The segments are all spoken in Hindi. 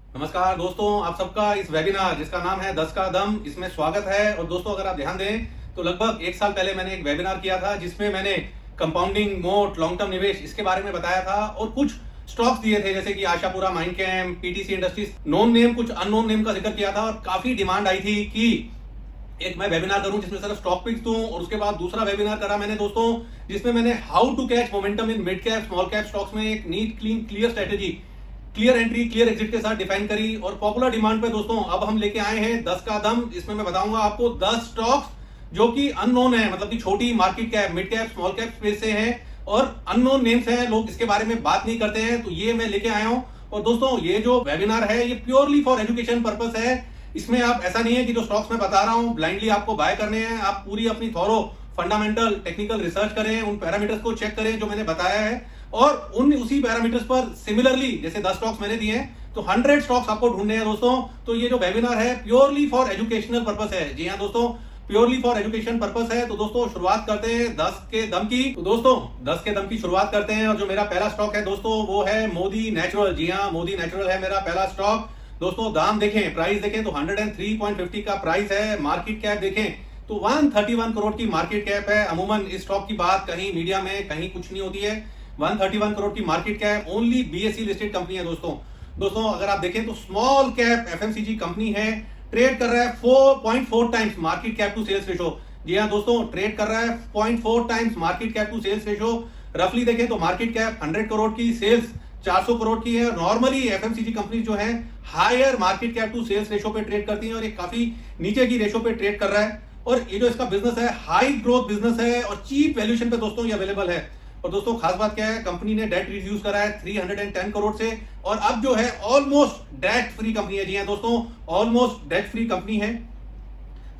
नमस्कार दोस्तों, आप सबका इस वेबिनार जिसका नाम है 10 का दम, इसमें स्वागत है। और दोस्तों, अगर आप ध्यान दें तो लगभग 1 साल पहले मैंने एक वेबिनार किया था जिसमें मैंने कंपाउंडिंग, मोट, लॉन्ग टर्म निवेश इसके बारे में बताया था और कुछ स्टॉक्स दिए थे जैसे कि Ashapura Minechem, PTC industries, known name, कुछ अननोन नेम का जिक्र किया था। और काफी डिमांड आई थी कि एक मैं वेबिनार करूं जिसमें सिर्फ स्टॉक पिक्स दूं, और उसके बाद दूसरा वेबिनार करा मैंने दोस्तों जिसमें मैंने how to catch momentum in mid cap small cap stocks में एक neat clean clear strategy, clear entry clear exit के साथ डिफाइन करी। और पॉपुलर डिमांड पे दोस्तों अब हम लेके आए हैं 10 का दम। इसमें मैं बताऊंगा आपको 10 स्टॉक्स जो कि अननोन है, मतलब कि छोटी market cap, mid cap, small cap space से हैं और अननोन नेम्स हैं, लोग इसके बारे में बात नहीं करते हैं, तो ये मैं लेके आया हूं। और दोस्तों, ये जो वेबिनार है ये प्योरली फॉर एजुकेशन पर्पस है। इसमें आप ऐसा नहीं है कि जो स्टॉक्स मैं बता रहा हूं ब्लाइंडली आपको बाय करने हैं। आप पूरी अपनी थॉरो फंडामेंटल टेक्निकल रिसर्च करें, उन पैरामीटर्स को चेक करें जो मैंने बताया है, और उन उसी पैरामीटर्स पर सिमिलरली जैसे 10 स्टॉक्स मैंने दिए हैं तो 100 स्टॉक्स आपको ढूंढने हैं दोस्तों। तो ये जो वेबिनार है प्योरली फॉर एजुकेशनल पर्पस है। जी हाँ दोस्तों, प्योरली फॉर एजुकेशन पर्पस है। तो दोस्तों शुरुआत करते हैं 10 के दम की। तो दोस्तों 10 के दम की शुरुआत करते हैं, और जो मेरा पहला स्टॉक है दोस्तों वो है मोदी नेचुरल। जी हाँ, मोदी नेचुरल है मेरा पहला स्टॉक। दोस्तों दाम देखें, प्राइस देखें तो 103.50 का प्राइस है। मार्केट कैप देखें तो 131 करोड़ की मार्केट कैप है। अमूमन इस स्टॉक की बात कहीं मीडिया में कहीं कुछ नहीं होती है। 131 करोड़ की market cap, only BSE listed company है दोस्तों अगर आप देखें तो स्मॉल कैप एफएमसीजी कंपनी है। ट्रेड कर रहा है 4.4 times market cap to sales ratio. जी हाँ दोस्तों, ट्रेड कर रहा है 0.4 times market cap to sales ratio. रफली देखें तो मार्केट कैप 100 करोड़ की, सेल्स 400 करोड़ की है। नॉर्मली एफएमसीजी कंपनी जो है higher market cap to sales ratio पे ट्रेड करती है, और ये काफी नीचे की रेशो पे ट्रेड कर रहा है। और ये जो इसका बिजनेस है हाई ग्रोथ बिजनेस है और चीप वैल्यूएशन पे दोस्तों ये अवेलेबल है। और दोस्तों खास बात क्या है, कंपनी ने डेट रिड्यूस करा है 310 करोड़ से, और अब जो है ऑलमोस्ट डेट फ्री कंपनी है। जी हाँ दोस्तों, ऑलमोस्ट डेट फ्री कंपनी है।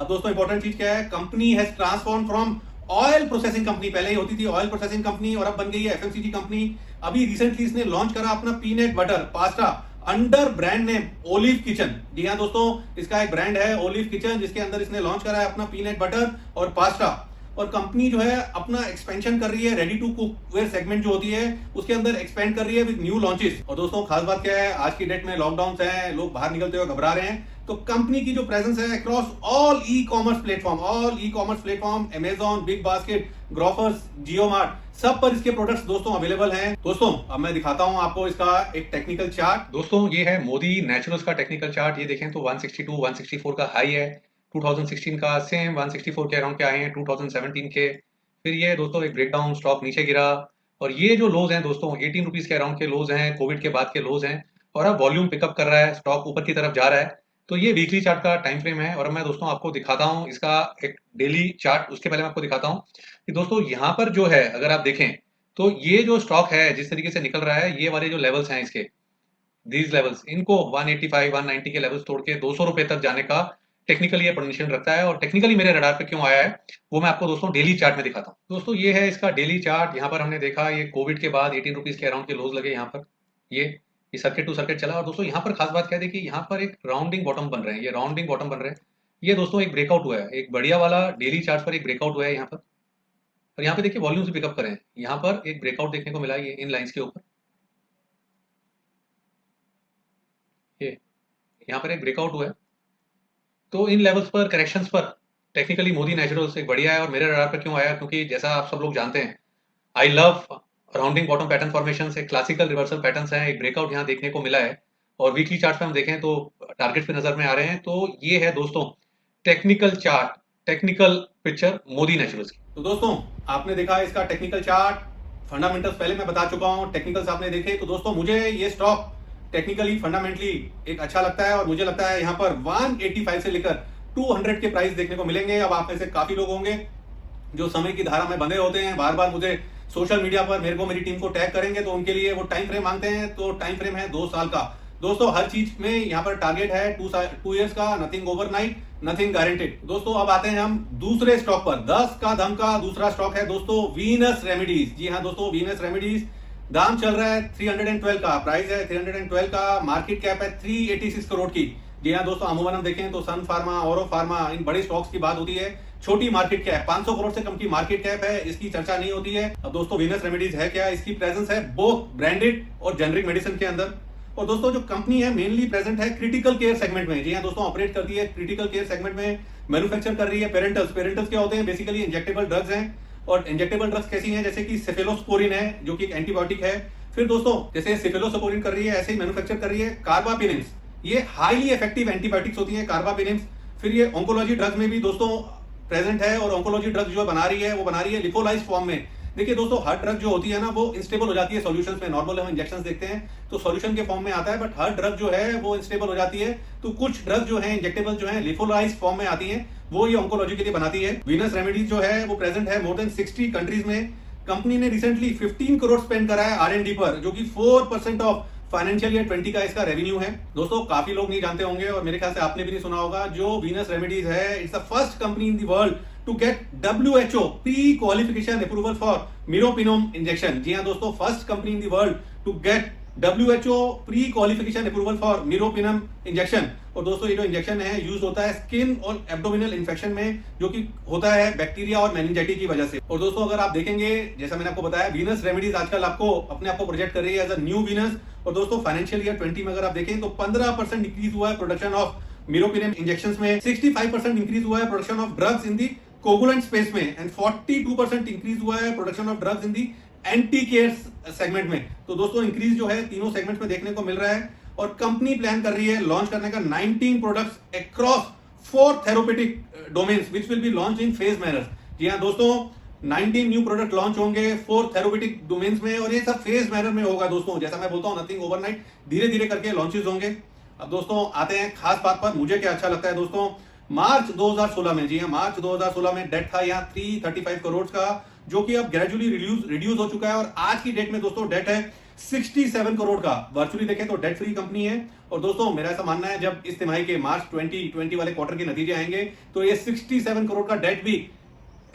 अब दोस्तों इंपॉर्टेंट चीज क्या है, company has transform from oil processing company, पहले ही होती थी ऑयल प्रोसेसिंग कंपनी और अब बन गई है एफएमसीजी कंपनी। अभी रिसेंटली इसने लॉन्च करा अपना peanut butter pasta under brand name olive kitchen. जी हाँ दोस्तों, इसका एक ब्रांड है ओलिव किचन जिसके अंदर इसने लॉन्च करा है अपना पीनट बटर और पास्ता। और कंपनी जो है अपना एक्सपेंशन कर रही है, ready to cook ware segment जो होती है उसके अंदर एक्सपेंड कर रही है विद न्यू लॉन्चेस। और दोस्तों खास बात क्या है, आज की डेट में लॉकडाउन है, लोग बाहर निकलते हुए घबरा रहे हैं, तो कंपनी की जो प्रेजेंस है across all e-commerce platform Amazon, big basket, Grofers, Jio mart, सब पर इसके प्रोडक्ट्स दोस्तों अवेलेबल हैं। दोस्तों अब मैं दिखाता हूं आपको इसका एक टेक्निकल चार्ट। दोस्तों ये है मोदी नेचुरल्स का टेक्निकल चार्ट। ये देखें तो 162 164 का हाई है, 2016 का सेम 164 के अराउंड के आए हैं 2017 के। फिर ये दोस्तों एक ब्रेकडाउन, स्टॉक नीचे गिरा, और ये जो लोज हैं दोस्तों 18 रुपीज के अराउंड के लोज हैं, कोविड के बाद के लोज हैं, और अब वॉल्यूम पिकअप कर रहा है, स्टॉक ऊपर की तरफ जा रहा है। तो ये वीकली चार्ट का टाइम फ्रेम है, और मैं दोस्तों आपको दिखाता हूं इसका एक डेली चार्ट। उसके पहले मैं आपको दिखाता हूं कि दोस्तों यहाँ पर जो है अगर आप देखें तो ये जो स्टॉक है जिस तरीके से निकल रहा है, ये वाले जो लेवल्स हैं इसके, दीज लेवल्स, इनको 185 190 के लेवल्स तोड़ के 200 रुपए तक जाने का टेक्निकली ये पोटेंशियल रखता है। और टेक्निकली मेरे रडार पे क्यों आया है वो मैं आपको दोस्तों डेली चार्ट में दिखाता हूँ। दोस्तों ये है इसका डेली चार्ट। यहाँ पर हमने देखा ये कोविड के बाद 18 रुपीज के अराउंड के लोज लगे यहाँ पर, ये सर्किट टू सर्किट चला। और दोस्तों यहाँ पर खास बात क्या है, देखिए यहाँ पर एक राउंडिंग बॉटम बन रहे हैं, ये राउंडिंग बॉटम बन रहे हैं। ये दोस्तों एक ब्रेकआउट हुआ है, एक बढ़िया वाला डेली चार्ट पर एक ब्रेकआउट हुआ है यहाँ पर। और यहाँ पे देखिए वॉल्यूम से पिकअप करें, यहाँ पर एक ब्रेकआउट देखने को मिला है ये इन लाइंस के ऊपर, ये यहाँ पर एक ब्रेकआउट हुआ है। तो इन लेवल्स पर, करेक्शंस पर टेक्निकली मोदी नेचुरल्स एक बढ़िया है। और मेरे रडार पर क्यों आया, क्योंकि जैसा आप सब लोग जानते हैं, I love rounding bottom pattern formation, एक क्लासिकल रिवर्सल पैटर्न्स हैं, एक ब्रेकआउट यहाँ देखने को मिला है। और वीकली चार्ट पे हम देखें तो टारगेट पे नजर में आ रहे हैं। तो ये है दोस्तों technical chart, technical picture Modi naturals की। तो दोस्तों आपने देखा इसका टेक्निकल चार्ट, फंडामेंटल्स पहले मैं बता चुका हूँ, टेक्निकल्स आपने देखे। तो दोस्तों मुझे ये स्टॉक टेक्निकली फंडामेंटली एक अच्छा लगता है, और मुझे लगता है यहाँ पर 185 से लेकर 200 के प्राइस देखने को मिलेंगे। अब आप में से काफी लोग होंगे जो समय की धारा में बंधे होते हैं, बार बार मुझे सोशल मीडिया पर मेरे को मेरी टीम को टैग करेंगे तो उनके लिए वो टाइम फ्रेम मांगते हैं। तो टाइम फ्रेम है 2 साल का। दोस्तों हर चीज में यहाँ पर टारगेट है 2 इयर्स का, नथिंग ओवरनाइट, नथिंग गारंटेड। दोस्तों अब आते हैं हम दूसरे स्टॉक पर। 10 का दम का दूसरा स्टॉक है दोस्तों वीनस रेमेडीज। जी हाँ दोस्तों, वीनस रेमेडीज। दाम चल रहा है 312 का, प्राइस है 312 का, मार्केट कैप है 386 करोड़ की। जी हाँ दोस्तों, अमूमन हम देखें तो सन फार्मा, ओरो फार्मा, इन बड़े स्टॉक्स की बात होती है। छोटी मार्केट कैप, 500 करोड़ से कम की मार्केट कैप है, इसकी चर्चा नहीं होती है। अब दोस्तों वीनस रेमेडीज है क्या, इसकी प्रेजेंस है बोथ ब्रांडेड और जेनरिक मेडिसिन के अंदर। और दोस्तों जो कंपनी है मेनली प्रेजेंट है क्रिटिकल केयर सेगमेंट में। जी हाँ दोस्तों, ऑपरेट करती है क्रिटिकल केयर सेगमेंट में, मैन्युफैक्चर कर रही है पेरेंटल्स। पेरेंटल्स क्या होते हैं? बेसिकली इंजेक्टेबल ड्रग्स हैं। और इंजेक्टेबल ड्रग्स कैसी हैं? जैसे कि सेफेलोस्पोरिन है जो कि एक एंटीबायोटिक है। फिर दोस्तों जैसे सेफेलोस्पोरिन कर रही है, ऐसे ही मैन्युफैक्चर कर रही है कार्बापिनिम्स। ये हाईली इफेक्टिव एंटीबायोटिक्स होती है कार्बापिनिम्स। फिर ये ऑन्कोलॉजी ड्रग्स में भी दोस्तों प्रेजेंट है, और ऑन्कोलॉजी ड्रग्स जो बना रही है वो बना रही है लिपोलाइज फॉर्म में। देखिए दोस्तों, हर ड्रग जो होती है ना वो इंस्टेबल हो जाती है सॉल्यूशंस में। नॉर्मल हम इंजेक्शन देखते हैं तो सॉल्यूशन के फॉर्म में आता है, बट हर ड्रग जो है वो इंस्टेबल हो जाती है। तो कुछ ड्रग जो है इंजेक्टेबल जो है लिपोलाइज फॉर्म में आती है, वो ये ऑन्कोलॉजी के लिए बनाती है। वीनस रेमेडीज जो है वो प्रेजेंट है मोर देन 60 कंट्रीज में। कंपनी ने रिसेंटली 15 करोड़ स्पेंड करा है R&D पर, जो कि 4% ऑफ फाइनेंशियल ईयर 20 का इसका रेवेन्यू है। दोस्तों काफी लोग नहीं जानते होंगे, और मेरे ख्याल से आपने भी नहीं सुना होगा, जो वीनस रेमेडीज है it's the first company in the world to get WHO pre qualification approval for meropenem injection. जी हाँ दोस्तों, first company in the world to get WHO pre qualification approval for meropenem injection. और दोस्तों ये जो इंजेक्शन है यूज होता है स्किन और एब्डोमिनल इन्फेक्शन में, जो कि होता है बैक्टीरिया और मेनिंजाइटिस की वजह से। और दोस्तों अगर आप देखेंगे, जैसा मैंने आपको बताया, वीनस रेमेडीज आजकल आपको अपने आप को प्रोजेक्ट कर रही है एज अ न्यू वीनस। और दोस्तों फाइनेंशियल ईयर 20 में अगर आप देखें तो 15% इंक्रीज हुआ है प्रोडक्शन ऑफ मिरोपिनम इंजेक्शंस में, 65% इंक्रीज हुआ है production of drugs in the coagulant space में, एंड 42% इंक्रीज हुआ है production of drugs in the anti care segment में। तो दोस्तों इंक्रीज जो है तीनों सेगमेंट में देखने को मिल रहा है। और कंपनी प्लान कर रही है लॉन्च करने का 19 products across 4 therapeutic domains which will be launch in phase manner. जी हाँ दोस्तों, 19 न्यू प्रोडक्ट लॉन्च होंगे 4 थेरेप्यूटिक डोमेन्स में, और ये सब फेज मैनर में होगा दोस्तों। जैसा मैं बोलता हूँ, नथिंग ओवरनाइट, धीरे धीरे करके लॉन्चेस होंगे। अब दोस्तों आते हैं खास बात पर, मुझे क्या अच्छा लगता है दोस्तों। मार्च 2016 में, जी हाँ मार्च 2016 में डेट था यहाँ 335 करोड़ का, जो कि अब ग्रेजुअली रिड्यूस हो चुका है, और आज की डेट में दोस्तों डेट है 67 करोड़ का। वर्चुअली देखें तो डेट फ्री कंपनी है। और दोस्तों मेरा ऐसा मानना है, जब इस तिमाही के मार्च 2020 वाले क्वार्टर के नतीजे आएंगे तो ये 67 करोड़ का डेट भी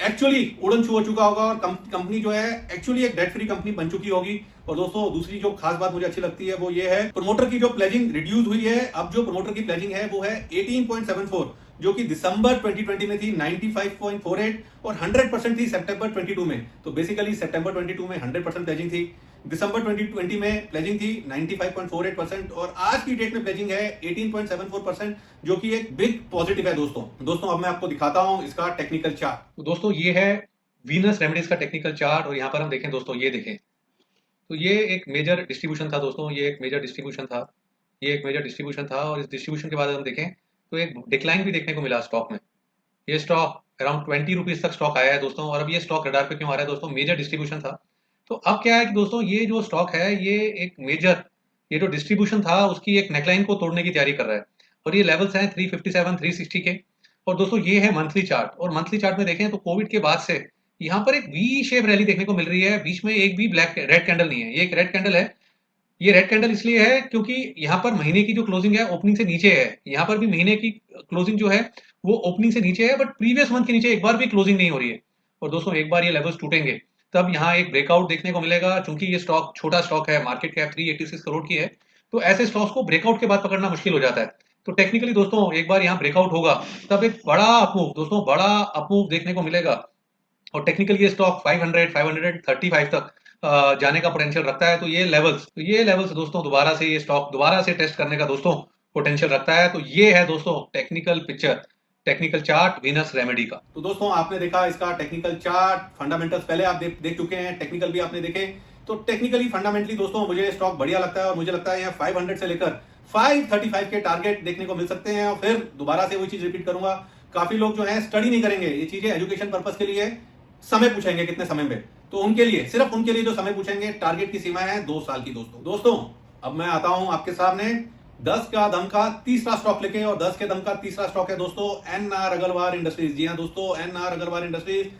एक्चुअली उड़न छू हो चुका होगा, और कंपनी जो है एक्चुअली एक डेट फ्री कंपनी बन चुकी होगी। और दोस्तों दूसरी जो खास बात मुझे अच्छी लगती है वो ये है, प्रमोटर की जो प्लेजिंग रिड्यूस हुई है। अब जो प्रमोटर की प्लेजिंग है वो है 18.74, जो कि दिसंबर 2020 में थी 95.48, और 100% थी सितंबर 22 में। तो बेसिकली सितंबर 22 में 100% प्लेजिंग थी, दिसंबर 2020 में प्लेजिंग थी 95.48%, और आज की डेट में प्लेजिंग है 18.74%, जो कि एक बिग पॉजिटिव है दोस्तों अब मैं आपको दिखाता हूं इसका टेक्निकल चार्ट। तो दोस्तों ये है वीनस रेमेडीज का टेक्निकल चार्ट, और यहाँ पर हम देखें दोस्तों, ये देखें तो ये एक मेजर डिस्ट्रीब्यूशन था दोस्तों, ये एक मेजर डिस्ट्रीब्यूशन था, ये एक मेजर डिस्ट्रीब्यूशन था। और इस डिस्ट्रीब्यूशन के बाद हम देखें तो एक डिक्लाइन भी देखने को मिला स्टॉक में। ये स्टॉक अराउंड 20 रुपीज तक स्टॉक आया है दोस्तों। और अब ये स्टॉक रडार पे क्यों आ रहा है दोस्तों? मेजर डिस्ट्रीब्यूशन था। तो अब क्या है कि दोस्तों ये जो स्टॉक है ये एक मेजर, ये जो डिस्ट्रीब्यूशन था उसकी एक नेकलाइन को तोड़ने की तैयारी कर रहा है, और ये लेवल्स हैं 357 360 के। और दोस्तों ये है मंथली चार्ट, और मंथली चार्ट में देखें तो कोविड के बाद से यहाँ पर एक वी शेप रैली देखने को मिल रही है। बीच में एक भी ब्लैक रेड कैंडल नहीं है, ये एक रेड कैंडल है। ये रेड कैंडल इसलिए है क्योंकि यहाँ पर महीने की जो क्लोजिंग है ओपनिंग से नीचे है। यहाँ पर भी महीने की क्लोजिंग जो है वो ओपनिंग से नीचे है, बट प्रीवियस मंथ के नीचे एक बार भी क्लोजिंग नहीं हो रही है। और दोस्तों एक बार ये लेवल्स टूटेंगे तब यहाँ एक ब्रेकआउट देखने को मिलेगा। चूंकि ये स्टॉक छोटा स्टॉक है, मार्केट कैप 386 करोड़ की है, तो ऐसे स्टॉक्स को ब्रेकआउट के बाद पकड़ना मुश्किल हो जाता है। तो टेक्निकली दोस्तों एक बार यहाँ ब्रेकआउट होगा तब एक बड़ा अपमूव, दोस्तों बड़ा अपमूव देखने को मिलेगा। और टेक्निकली ये स्टॉक 500 535 तक जाने का पोटेंशियल रखता है। तो ये लेवल्स दोस्तों दोबारा से ये स्टॉक दोबारा से टेस्ट करने का दोस्तों पोटेंशियल रखता है। तो ये है दोस्तों technical picture, technical chart Venus remedy का। तो दोस्तों आपने देखा इसका टेक्निकल चार्ट, फंडामेंटल्स पहले आप देख चुके हैं, टेक्निकल भी आपने देखे। तो टेक्निकली फंडामेंटली दोस्तों मुझे स्टॉक बढ़िया लगता है, और मुझे लगता है यहाँ 500 से लेकर 535 के टारगेट देखने को मिल सकते हैं। और फिर दोबारा से वही चीज रिपीट करूंगा, काफी लोग जो है स्टडी नहीं करेंगे, ये चीजें एजुकेशन पर्पज के लिए समय पूछेंगे कितने समय में, तो उनके लिए, सिर्फ उनके लिए जो समय पूछेंगे, टारगेट की सीमा है 2 साल की दोस्तों अब मैं आता हूं आपके सामने 10 का दम का तीसरा स्टॉक लेके, और 10 के दम का तीसरा स्टॉक है दोस्तों NR अग्रवाल इंडस्ट्रीज। जी हाँ दोस्तों, NR अग्रवाल इंडस्ट्रीज,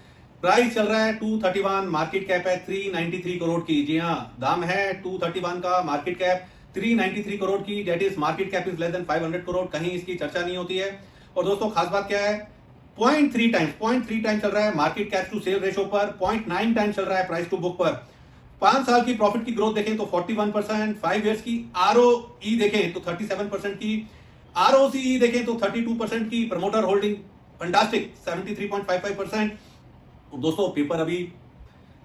प्राइस चल रहा है 231, मार्केट कैप है 393 करोड़ की। जी हाँ, दाम है 231 का, मार्केट कैप 393 करोड़ की, that is market cap is less than 500 crore, कहीं इसकी चर्चा नहीं होती है। और दोस्तों खास बात क्या है, 0.3 टाइम्स चल रहा है market cap to sale ratio पर, 0.9 टाइम्स चल रहा है प्राइस टू बुक पर। 5 साल की प्रॉफिट की ग्रोथ देखें तो 41%, 5 इयर्स की ROE देखें तो 37% की, ROCE देखें तो 32% की, प्रमोटर होल्डिंग फंटास्टिक 73.55%। दोस्तों पेपर अभी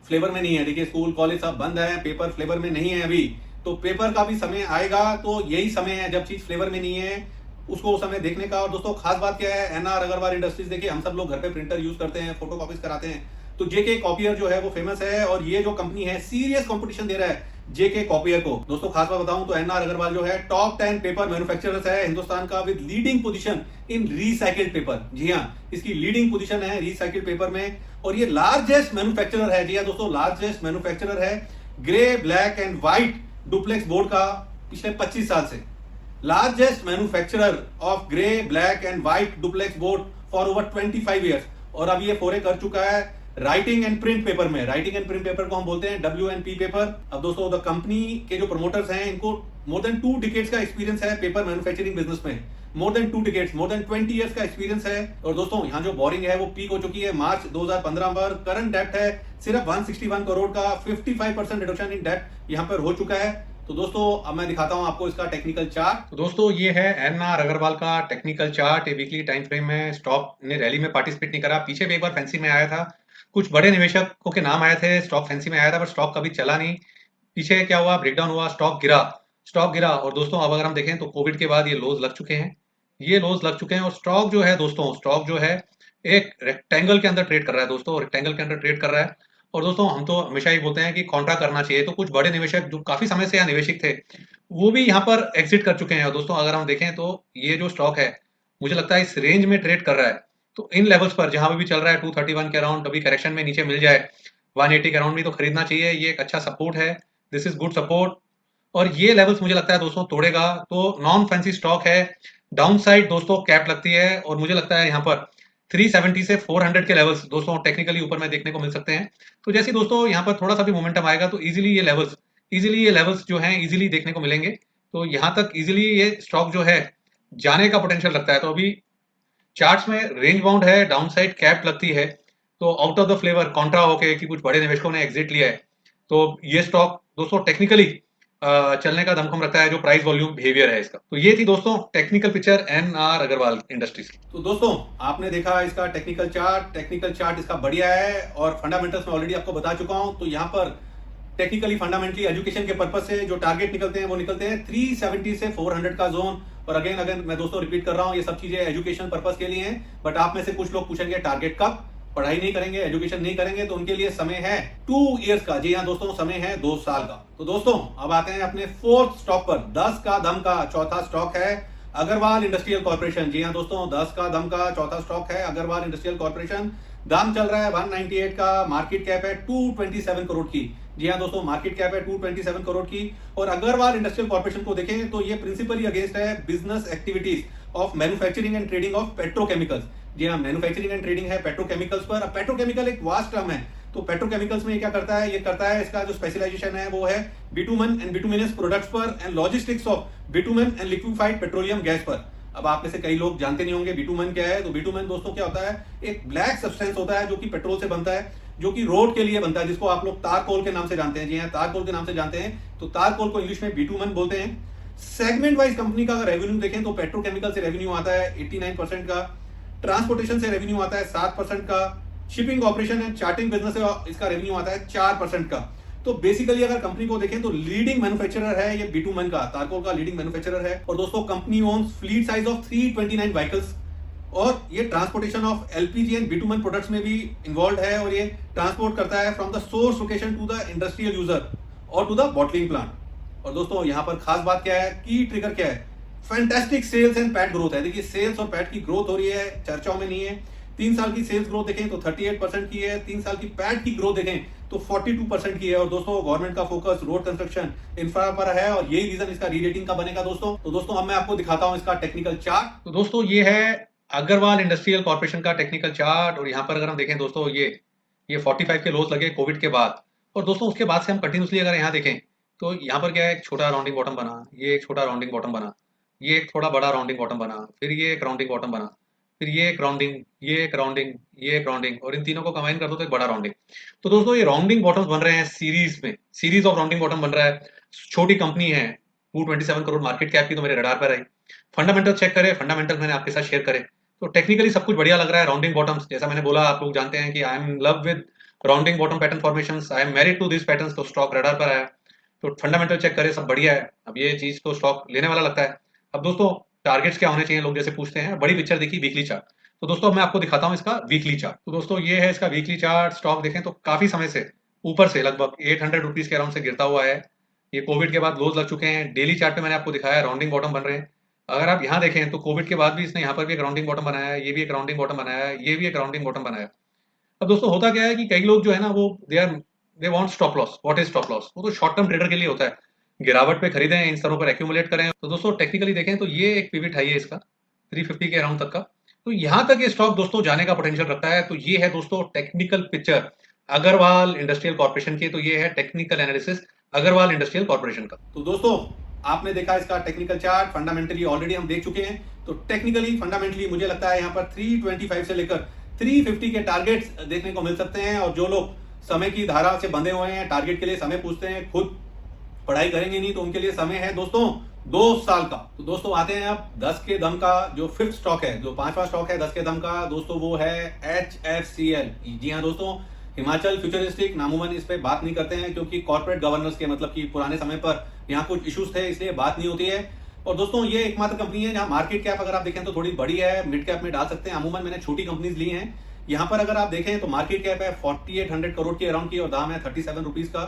फ्लेवर में नहीं है, देखिए स्कूल कॉलेज सब बंद है, पेपर फ्लेवर में नहीं है अभी, तो पेपर का भी समय आएगा, तो यही समय है जब चीज फ्लेवर में नहीं है उसको उस समय देखने का। और दोस्तों खास बात क्या है, एनआर अग्रवाल इंडस्ट्रीज, देखिए हम सब लोग घर पे प्रिंटर यूज करते हैं, फोटो कॉपीज कराते हैं, तो जेके कॉपियर जो है वो फेमस है, और ये जो कंपनी है सीरियस कंपटीशन दे रहा है जेके कॉपियर को। दोस्तों खास बात बताऊं तो एनआर अग्रवाल जो है टॉप 10 पेपर मैन्युफैक्चरर्स है हिंदुस्तान का, with leading position in recycled paper. जी हाँ, इसकी लीडिंग पोजीशन है रिसाइकिल्ड पेपर में, और ये लार्जेस्ट मैन्युफैक्चरर है। जी हाँ दोस्तों, लार्जेस्ट मैन्युफैक्चरर है grey, black and white duplex board का पिछले 25 साल से। Largest manufacturer of grey, black and white duplex board for over 25 years, और अब ये फोरे कर चुका है राइटिंग एंड प्रिंट पेपर में। राइटिंग एंड प्रिंट पेपर को हम बोलते हैं WNP पेपर। अब दोस्तों द कंपनी के जो प्रमोटर्स हैं इनको मोर देन 2 डिकेड्स का एक्सपीरियंस है पेपर मैन्युफैक्चरिंग बिजनेस में। More than 2 decades, more than 20 years का एक्सपीरियंस है। और दोस्तों यहाँ जो बोरिंग है वो पीक हो चुकी है मार्च 2015 पर। करंट डेप्ट है सिर्फ 161 करोड़ का, 55% रिडक्शन इन डेप्ट यहाँ पर हो चुका है। तो दोस्तों अब मैं दिखाता हूं आपको इसका टेक्निकल चार्ट। तो दोस्तों ये है एनआर अग्रवाल का टेक्निकल चार्ट। ये वीकली टाइम फ्रेम में स्टॉक ने रैली में पार्टिसिपेट नहीं करा। पीछे भी एक बार फैंसी में आया था, कुछ बड़े निवेशकों के नाम आए थे, स्टॉक फैंसी में आया था, पर स्टॉक कभी चला नहीं। पीछे क्या हुआ, ब्रेकडाउन हुआ, स्टॉक गिरा। और दोस्तों अब अगर हम देखें तो कोविड के बाद ये लोज लग चुके हैं, और स्टॉक जो है दोस्तों, स्टॉक जो है एक रेक्टेंगल के अंदर ट्रेड कर रहा है दोस्तों, रेक्टेंगल के अंदर ट्रेड कर रहा है। और दोस्तों हम तो हमेशा ही बोलते हैं कि कॉन्ट्रा करना चाहिए, तो कुछ बड़े निवेशक जो काफी समय से यहाँ निवेशित थे वो भी यहाँ पर एग्जिट कर चुके हैं। और दोस्तों अगर हम देखें तो ये जो स्टॉक है मुझे लगता है इस रेंज में ट्रेड कर रहा है, तो इन लेवल्स पर जहां भी चल रहा है 231 के अराउंड, कभी करेक्शन में नीचे मिल जाए 180 के अराउंड भी तो खरीदना चाहिए। ये एक अच्छा सपोर्ट है, दिस इज गुड सपोर्ट। और ये लेवल्स मुझे लगता है दोस्तों तोड़ेगा, तो नॉन फैंसी स्टॉक है। डाउन साइड दोस्तों कैप लगती है, और मुझे लगता है यहाँ पर 370 से 400 के लेवल्स दोस्तों टेक्निकली ऊपर में देखने को मिल सकते हैं। तो जैसे दोस्तों यहाँ पर थोड़ा सा भी मोमेंटम आएगा तो इजीली ये लेवल्स जो हैं इजीली देखने को मिलेंगे। तो यहाँ तक इजीली ये स्टॉक जो है जाने का पोटेंशियल लगता है। तो अभी चार्ट्स में रेंज बाउंड है, डाउन साइड कैप लगती है, तो out of the flavour Contra होके कि कुछ बड़े निवेशकों ने एग्जिट लिया है, तो ये स्टॉक दोस्तों टेक्निकली चलने का दमखम रखता है, जो प्राइस वॉल्यूम बिहेवियर है इसका। तो ये थी दोस्तों technical picture NR Agarwal industries की। तो दोस्तों आपने देखा इसका टेक्निकल चार्ट इसका बढ़िया है, और फंडामेंटल्स में ऑलरेडी आपको बता चुका हूं। तो यहाँ पर टेक्निकली फंडामेंटली एजुकेशन के पर्पज से जो टारगेट निकलते हैं वो निकलते हैं 370 से 400 का जोन। और अगेन मैं दोस्तों रिपीट कर रहा हूं, ये सब चीजें एजुकेशन पर्पज के लिए हैं। बट आप में से कुछ लोग पूछेंगे टारगेट कब, पढ़ाई नहीं करेंगे, एजुकेशन नहीं करेंगे, तो उनके लिए समय है 2 इयर्स का। जी हाँ दोस्तों, समय है 2 साल का। तो दोस्तों अब आते हैं अपने 4th स्टॉक पर। 10 का दम का चौथा स्टॉक है अग्रवाल इंडस्ट्रियल कॉर्पोरेशन। जी हाँ दोस्तों, 10 का दम का चौथा स्टॉक है अग्रवाल इंडस्ट्रियल कॉर्पोरेशन। दाम चल रहा है 198 का, मार्केट कैप है 227 करोड़ की। जी हाँ दोस्तों, मार्केट कैप है 227 करोड़ की। और अग्रवाल इंडस्ट्रियल कॉर्पोरेशन को देखें तो ये प्रिंसिपली अगेंस्ट है business activities of manufacturing and trading of petrochemicals. जी हाँ, मैन्युफैक्चरिंग एंड ट्रेडिंग है पेट्रोकेमिकल्स पर। अब पेट्रोकेमिकल एक वास्ट टर्म है, तो पेट्रोकेमिकल्स में ये क्या करता है, इसका जो स्पेशलाइजेशन है वो है बिटुमेन एंड बिटुमिनस प्रोडक्ट्स पर, and logistics of bitumen and liquefied petroleum gas पर। अब आप में से कई लोग जानते नहीं होंगे बिटुमेन क्या है। तो बिटुमेन दोस्तों क्या होता है, एक ब्लैक सब्सटेंस होता है जो कि पेट्रोल से बनता है, जो कि रोड के लिए बनता है, जिसको आप लोग तारकोल के नाम से जानते हैं। जी हाँ, तारकोल के नाम से जानते हैं। तो तारकोल को इंग्लिश में बिटुमेन बोलते हैं। सेगमेंट वाइज कंपनी का अगर रेवेन्यू देखें तो पेट्रोकेमिकल से रेवेन्यू आता है 89% का, ट्रांसपोर्टेशन से रेवेन्यू आता है 7% का, shipping operation and charting business से इसका रेवेन्यू आता है 4% का। तो बेसिकली अगर कंपनी को देखें तो लीडिंग मैन्युफैक्चरर है ये बिटुमेन का, तारकोल का लीडिंग मैन्युफैक्चरर है। और दोस्तों company owns fleet size of 329 vehicles, और ये transportation of LPG and bitumen products में भी इन्वॉल्व है, और ये ट्रांसपोर्ट करता है from the source location to the industrial user और टू द बॉटलिंग प्लांट। और दोस्तों यहाँ पर खास बात क्या है, की ट्रिगर क्या है, fantastic sales and PAT growth है। देखिए सेल्स और पैट की ग्रोथ हो रही है, चर्चाओं में नहीं है। 3 साल की सेल्स ग्रोथ देखें तो 38% की है, 3 साल की पैट की ग्रोथ देखें तो 42% की है। और दोस्तों गवर्नमेंट का फोकस रोड कंस्ट्रक्शन इंफ्रा पर है, और यही रीजन इसका रीरेटिंग का बनेगा दोस्तों। तो दोस्तों अब मैं आपको दिखाता हूं इसका टेक्निकल चार्ट। तो दोस्तों ये है अग्रवाल इंडस्ट्रियल कॉर्पोरेशन का टेक्निकल चार्ट। और यहाँ पर अगर हम देखें दोस्तों ये 45 के लोज लगे कोविड के बाद, और दोस्तों उसके बाद से हम कंटिन्यूसली अगर यहाँ देखें तो यहाँ पर क्या है, एक छोटा राउंडिंग बॉटम बना, ये एक छोटा राउंडिंग बॉटम बना, ये एक थोड़ा बड़ा राउंडिंग बॉटम बना, फिर ये एक राउंडिंग बॉटम बना, फिर ये एक राउंडिंग, ये एक राउंडिंग, ये एक राउंडिंग, और इन तीनों को कंबाइन कर दो तो एक बड़ा राउंडिंग। तो दोस्तों ये राउंडिंग बॉटम्स बन रहे हैं सीरीज में, सीरीज ऑफ राउंडिंग बॉटम बन रहा है। छोटी कंपनी है, 227 करोड़ मार्केट कैप की, तो मेरे रडार पर आई। फंडामेंटल चेक करें, फंडामेंटल मैंने आपके साथ शेयर करे, तो टेक्निकली सब कुछ बढ़िया लग रहा है। राउंडिंग बॉटम्स, जैसा मैंने बोला, आप लोग जानते हैं कि I am in love with rounding bottom pattern formations, I am married to this patterns, तो स्टॉक रडार पर आया। तो फंडामेंटल चेक करें, सब बढ़िया है। अब ये चीज तो स्टॉक लेने वाला लगता है। अब दोस्तों टारगेट्स क्या होने चाहिए, लोग जैसे पूछते हैं, बड़ी पिक्चर देखी, वीकली चार्ट। तो दोस्तों अब मैं आपको दिखाता हूँ इसका वीकली चार्ट। तो दोस्तों ये है इसका वीकली चार्ट। स्टॉक देखें तो काफी समय से ऊपर से लगभग 800 रुपीज के अराउंड से गिरता हुआ है। ये कोविड के बाद लोज लग चुके हैं। डेली चार्ट पे मैंने आपको दिखाया राउंडिंग बॉटम बन रहे हैं। अगर आप यहाँ देखें तो कोविड के बाद भी इसने यहाँ पर भी एक राउंडिंग बॉटम बनाया है, ये भी एक राउंडिंग बॉटम बनाया है, ये भी एक राउंडिंग बॉटम बनाया है। अब दोस्तों होता क्या है कि कई लोग जो है ना वो they want stop loss. What is stop loss? वो तो शॉर्ट टर्म ट्रेडर के लिए होता है। गिरावट पे खरीदें, इन स्तरों पर एक्यूमुलेट करें। तो दोस्तों टेक्निकली देखें तो ये एक पिवट हाई है इसका 350 के अराउंड तक का। तो यहाँ तक ये स्टॉक दोस्तों जाने का पोटेंशियल रखता है। तो ये है दोस्तों technical picture Agarwal industrial corporation की। तो ये है technical analysis Agarwal industrial corporation का। तो दोस्तों आपने देखा इसका टेक्निकल चार्ट, फंडामेंटली ऑलरेडी हम देख चुके हैं। तो टेक्निकली फंडामेंटली मुझे लगता है यहाँ पर 325 से लेकर 350 के टारगेट्स देखने को मिल सकते हैं। और जो लोग समय की धारा से बंधे हुए हैं, टारगेट के लिए समय पूछते हैं, खुद पढ़ाई करेंगे नहीं, तो उनके लिए समय है दोस्तों 2 साल का। तो दोस्तों आते हैं अब 10 के दम का जो फिफ्थ स्टॉक है, जो पांचवा स्टॉक है 10 के दम का दोस्तों, वो है HFCL। जी हाँ दोस्तों, हिमाचल फ्यूचरिस्टिक। नामूमन इस पे बात नहीं करते हैं क्योंकि कॉर्पोरेट गवर्नेंस के मतलब कि पुराने समय पर यहाँ कुछ इश्यूज थे, इसलिए बात नहीं होती है। और दोस्तों ये एकमात्र कंपनी है जहां मार्केट कैप अगर आप देखें तो थोड़ी बड़ी है, मिड कैप में डाल सकते हैं। अमूमन मैंने छोटी कंपनीज ली हैं। यहाँ पर अगर आप देखें तो मार्केट कैप है 4800 करोड़ के अराउंड की और दाम है 37 रुपीज का।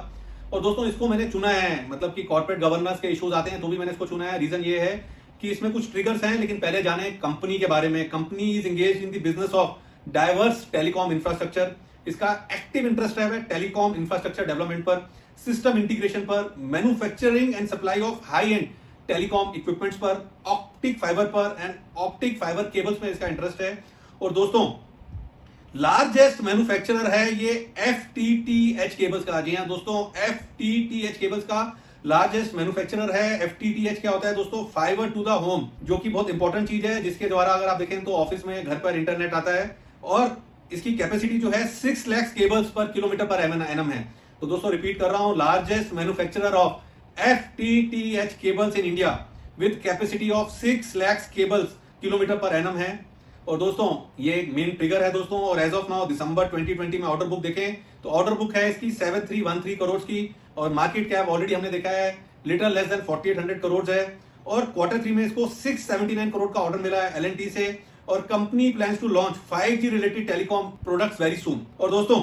और दोस्तों इसको मैंने चुना है, मतलब कि कॉर्पोरेट गवर्नेंस के इश्यूज आते हैं तो भी मैंने इसको चुना है। रीजन ये है कि इसमें कुछ ट्रिगर्स हैं, लेकिन पहले जाने कंपनी के बारे में। Company is engage in the business of diverse telecom infrastructure. इसका एक्टिव इंटरेस्ट है टेलीकॉम इंफ्रास्ट्रक्चर डेवलपमेंट पर, सिस्टम इंटीग्रेशन पर, manufacturing and supply of high and telecom equipments पर, ऑप्टिक फाइबर पर एंड ऑप्टिक फाइबर केबल्स में इसका इंटरेस्ट है। और दोस्तों लार्जेस्ट मैन्युफैक्चरर है ये FTTH केबल्स का। जी हाँ दोस्तों, FTTH केबल्स का लार्जेस्ट मैन्युफैक्चरर है। FTTH क्या होता है दोस्तों? फाइबर टू द होम, जो कि बहुत इंपॉर्टेंट चीज है, जिसके द्वारा अगर आप देखें तो ऑफिस में, घर पर इंटरनेट आता है। और इसकी कैपेसिटी जो है 6 लाख केबल्स पर किलोमीटर पर एनएम है। तो दोस्तों रिपीट कर रहा हूं, largest manufacturer of FTTH cables in India with capacity of 6 lakh cables kilometre पर एनएम है। और दोस्तों ये एक मेन ट्रिगर है दोस्तों। और एज ऑफ नाउ दिसंबर 2020 में ऑर्डर बुक देखें तो ऑर्डर बुक है इसकी 7313 करोड़ की। और मार्केट कैप ऑलरेडी हमने देखा है लिटिल लेस देन 4800 करोड़ है। और Q3 में इसको 679 करोड़ का ऑर्डर मिला है L&T से। और company plans to launch 5G related telecom products very soon. और दोस्तों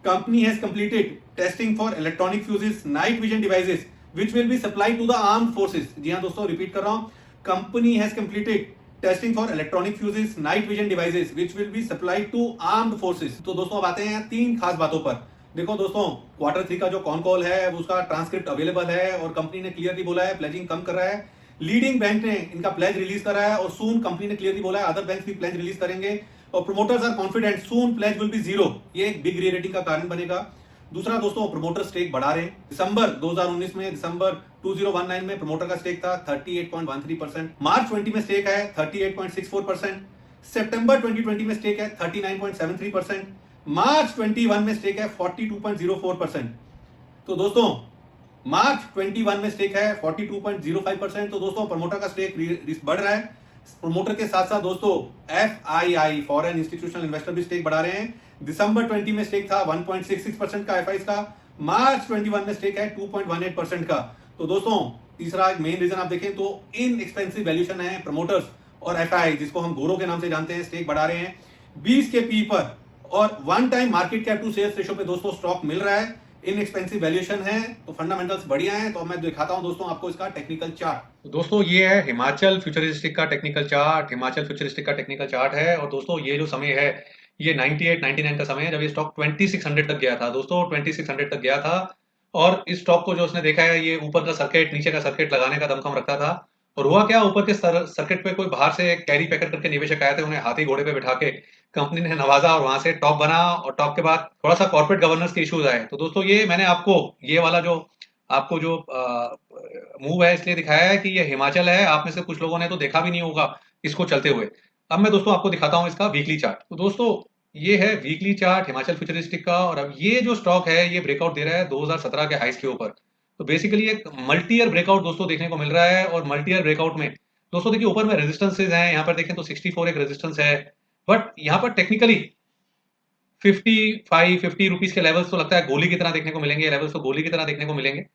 company has completed testing for electronic fuses night vision devices which will be supplied to the armed forces। जी हाँ दोस्तों रिपीट कर रहा हूं, company has completed testing for electronic fuses night vision devices which will be supplied to armed forces। तो दोस्तों अब आते हैं 3 खास बातों पर। देखो दोस्तों Q3 का जो कॉन कॉल है उसका ट्रांसक्रिप्ट अवेलेबल है और कंपनी ने क्लियरली बोला है प्लेजिंग कम कर रहा है। लीडिंग बैंक ने इनका प्लेज रिलीज करा है और सून कंपनी ने क्लियरली बोला है अदर बैंक भी प्लेज रिलीज करेंगे। और promoters are confident soon pledge will be 0। ये एक बिग री-रेटिंग का कारण बनेगा। दूसरा दोस्तों प्रमोटर स्टेक बढ़ा रहे हैं। दिसंबर 2019 में, दिसंबर 2019 में प्रमोटर का स्टेक था 38.13%। मार्च 20 में स्टेक है 38.64%। सितंबर 2020 में स्टेक है 39.73%। मार्च 21 में स्टेक है 42.04%। तो दोस्तों मार्च 21 में स्टेक है 42.05%। तो दोस्तों प्रमोटर का स्टेक बढ़ रहा है। प्रमोटर के साथ साथ दोस्तों FII फॉरेन इंस्टीट्यूशनल इन्वेस्टर भी स्टेक बढ़ा रहे हैं। दिसंबर 20 में स्टेक था 1.66% का FIs का। मार्च 21 में स्टेक है 2.18% का। तो दोस्तों तीसरा मेन रीजन आप देखें तो इन एक्सपेंसिव वैल्यूएशन है प्रमोटर्स और FII, जिसको हम गोरो के नाम से जानते हैं, स्टेक बढ़ा रहे हैं 20 के पी पर। और 1 time market cap to sales ratio पे दोस्तों स्टॉक मिल रहा है। इन एक्सपेंसिव वैल्यूएशन है तो फंडामेंटल्स बढ़िया है। तो मैं दिखाता हूं दोस्तों आपको इसका टेक्निकल चार्ट। दोस्तों ये है हिमाचल फ्यूचरिस्टिक का टेक्निकल चार्ट। हिमाचल फ्यूचरिस्टिक का टेक्निकल चार्ट है। और दोस्तों ये जो समय है ये 98-99 का समय है जब ये स्टॉक 2600 तक गया था। दोस्तों 2600 तक गया था और इस स्टॉक को जो उसने देखा है ये ऊपर का सर्किट नीचे का सर्किट लगाने का दमखम रखता था। और हुआ क्या, ऊपर के सर्किट पे कोई बाहर से कैरी पैकर करके निवेशक आए थे, उन्हें हाथी घोड़े पे बिठा के कंपनी ने नवाजा और वहां से टॉप बना। और टॉप के बाद थोड़ा सा कॉर्पोरेट गवर्नेंस के इश्यूज आए। तो दोस्तों ये मैंने आपको ये वाला जो आपको जो मूव है इसलिए दिखाया है कि ये हिमाचल है। आप में से कुछ लोगों ने तो देखा भी नहीं होगा इसको चलते हुए। अब मैं दोस्तों आपको दिखाता हूं इसका वीकली चार्ट। तो दोस्तों ये है वीकली चार्ट हिमाचल फ्यूचरिस्टिक का। और अब ये जो स्टॉक है ये ब्रेकआउट दे रहा है 2017 के हाइस के ऊपर। तो बेसिकली एक मल्टी ईयर ब्रेकआउट दोस्तों देखने को मिल रहा है। और मल्टी ईयर ब्रेकआउट में दोस्तों देखिए ऊपर में रेजिस्टेंसेज हैं, यहाँ पर देखें तो 64 एक रेजिस्टेंस है। बट यहाँ पर टेक्निकली 55-50 रुपीज के लेवल्स तो लगता है गोली की तरह देखने को मिलेंगे। लेवल्स तो गोली की तरह देखने को मिलेंगे।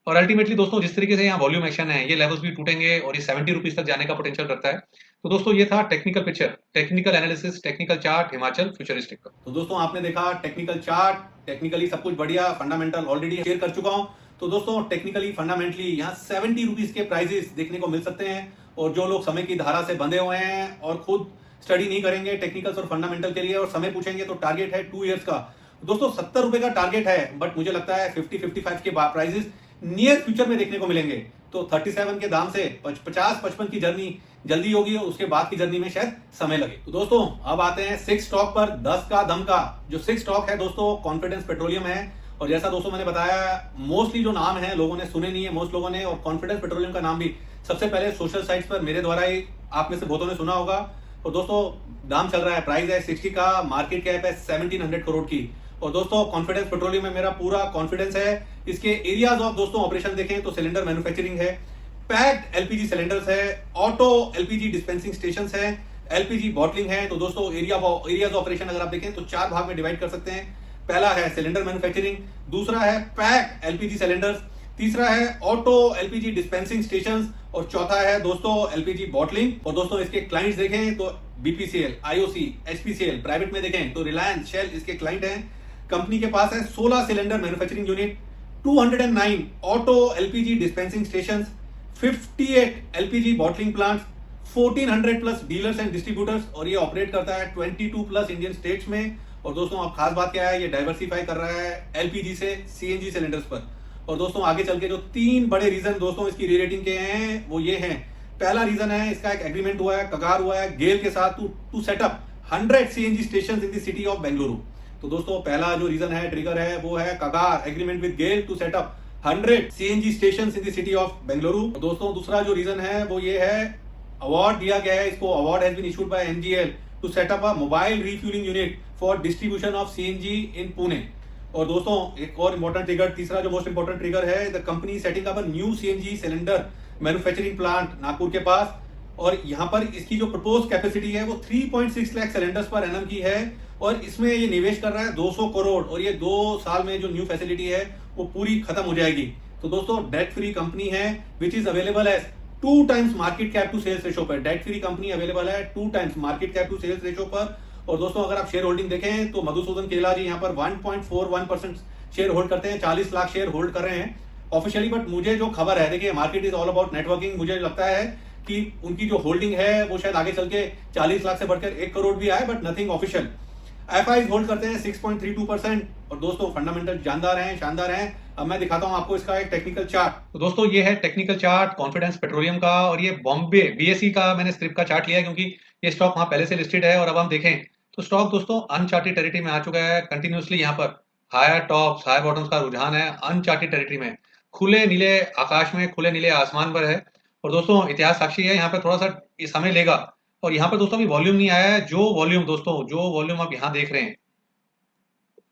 और अल्टीमेटली दोस्तों जिस तरीके से यहाँ वॉल्यूम एक्शन है, ये लेवल्स भी टूटेंगे और ये 70 रुपीज तक जाने का पोटेंशियल रखता है। तो दोस्तों ये था technical picture, technical analysis, technical chart Himachal futuristic का। तो दोस्तों आपने देखा टेक्निकल चार्ट, टेक्निकली सब कुछ बढ़िया, फंडामेंटल ऑलरेडी शेयर कर चुका हूं। तो दोस्तों टेक्निकली फंडामेंटली यहाँ 70 रुपीज के प्राइजेस देखने को मिल सकते हैं, और जो लोग समय की धारा से बंधे हुए हैं और खुद स्टडी नहीं करेंगे टेक्निकल्स और फंडामेंटल के लिए और समय पूछेंगे, तो टारगेट है 2 इयर्स का। दोस्तों 70 रुपए का टारगेट है, बट मुझे लगता है 50-55 के प्राइजेस नियर फ्यूचर में देखने को मिलेंगे। तो 37 के दाम से 50-55 की जर्नी जल्दी होगी, और उसके बाद की जर्नी में शायद समय लगे। तो दोस्तों अब आते हैं 6 स्टॉक पर 10 का दम का। जो 6 स्टॉक है दोस्तों, कॉन्फिडेंस पेट्रोलियम है, और जैसा दोस्तों मैंने बताया मोस्टली जो नाम है लोगों ने सुने नहीं है मोस्ट लोगों ने, और कॉन्फिडेंस पेट्रोलियम का नाम भी सबसे पहले सोशल साइट्स पर मेरे द्वारा ही आप में से बहुतों ने सुना होगा। और दोस्तों दाम चल रहा है, प्राइस है 60 का, मार्केट कैप है 1700 करोड़ की। और दोस्तों कॉन्फिडेंस पेट्रोलियम में मेरा पूरा कॉन्फिडेंस है। इसके एरियाज ऑफ दोस्तों ऑपरेशन देखें तो सिलेंडर मैन्युफैक्चरिंग है, पैक्ड एलपीजी सिलेंडर्स है, ऑटो एलपीजी डिस्पेंसिंग स्टेशंस है, एलपीजी बॉटलिंग है। तो दोस्तों एरियाज ऑपरेशन अगर आप देखें तो 4 भाग में डिवाइड कर सकते हैं। पहला है सिलेंडर मैन्युफैक्चरिंग, दूसरा है पैक्ड एलपीजी सिलेंडर्स, तीसरा है ऑटो एलपीजी डिस्पेंसिंग स्टेशंस, और चौथा है दोस्तों एलपीजी बॉटलिंग। और दोस्तों इसके क्लाइंट्स देखें तो बीपीसीएल, आईओसी, एचपीसीएल, प्राइवेट में देखें तो रिलायंस, शेल इसके क्लाइंट हैं। कंपनी के पास है 16 cylinder manufacturing unit, 209 auto LPG dispensing stations, 58 LPG bottling plants, 1400 plus dealers and distributors, और ये ऑपरेट करता है 22 प्लस इंडियन स्टेट्स में। और दोस्तों अब खास बात क्या है, ये डाइवर्सिफाई कर रहा है एलपीजी से सीएनजी सिलेंडर्स पर। और दोस्तों आगे चल के जो 3 बड़े रीजन दोस्तों इसकी रीरेटिंग के हैं वो ये हैं। पहला रीजन है इसका एक एग्रीमेंट हुआ है, कगार हुआ है गेल के साथ to set up 100 CNG stations in the city of Bengaluru. तो दोस्तों पहला जो रीजन है, ट्रिगर है, वो है कगार agreement with GAIL to set up 100 CNG stations in the city of Bengaluru. दोस्तों दूसरा जो रीजन है वो ये है, अवार्ड दिया गया है इसको, award has been issued by NGL to set up a mobile refuelling unit for distribution of CNG in Pune. और दोस्तों एक और इंपॉर्टेंट ट्रिगर, तीसरा जो मोस्ट इंपॉर्टेंट ट्रिगर है, the company setting up a new CNG cylinder manufacturing plant Nagpur के पास। और यहाँ पर इसकी जो प्रपोज कैपेसिटी है वो 3.6 लाख सिलेंडर्स पर एनएम की है, और इसमें ये निवेश कर रहा है 200 करोड़, और ये 2 साल में जो न्यू फैसिलिटी है वो पूरी खत्म हो जाएगी। तो दोस्तों डेट फ्री कंपनी है, which is available as 2 times market cap to sales ratio पर। डेट फ्री कंपनी अवेलेबल है 2 times market cap to sales ratio पर। और दोस्तों अगर आप शेयर होल्डिंग देखें तो मधुसूदन केला जी यहाँ पर 1.41% शेयर होल्ड करते हैं, 40 लाख शेयर होल्ड कर रहे हैं ऑफिशियली। बट मुझे जो खबर है, देखिए market is all about networking, मुझे लगता है कि उनकी जो होल्डिंग है वो शायद आगे चल के 40 लाख से बढ़कर 1 करोड़ भी आए, but nothing official. FIIs hold करते हैं 6.32%। और दोस्तों फंडामेंटल जानदार हैं, शानदार हैं। अब मैं दिखाता हूं आपको इसका एक टेक्निकल चार्ट। तो दोस्तों ये है टेक्निकल चार्ट कॉन्फिडेंस पेट्रोलियम का, और ये बॉम्बे बीएसई का मैंने स्क्रिप्ट का चार्ट लिया है क्योंकि ये स्टॉक वहां पहले से लिस्टेड है। और अब हम देखें तो स्टॉक दोस्तों अनचार्टेड टेरिटरी में आ चुका है। कंटिन्यूसली यहाँ पर हायर टॉप्स हायर बॉटम्स का रुझान है, अनचार्टेड टेरिटरी में, खुले नीले आकाश में, खुले नीले आसमान पर है। और दोस्तों इतिहास साक्षी है, यहाँ पर थोड़ा सा समय लेगा। और यहाँ पर दोस्तों अभी वॉल्यूम नहीं आया है। जो वॉल्यूम आप यहाँ देख रहे हैं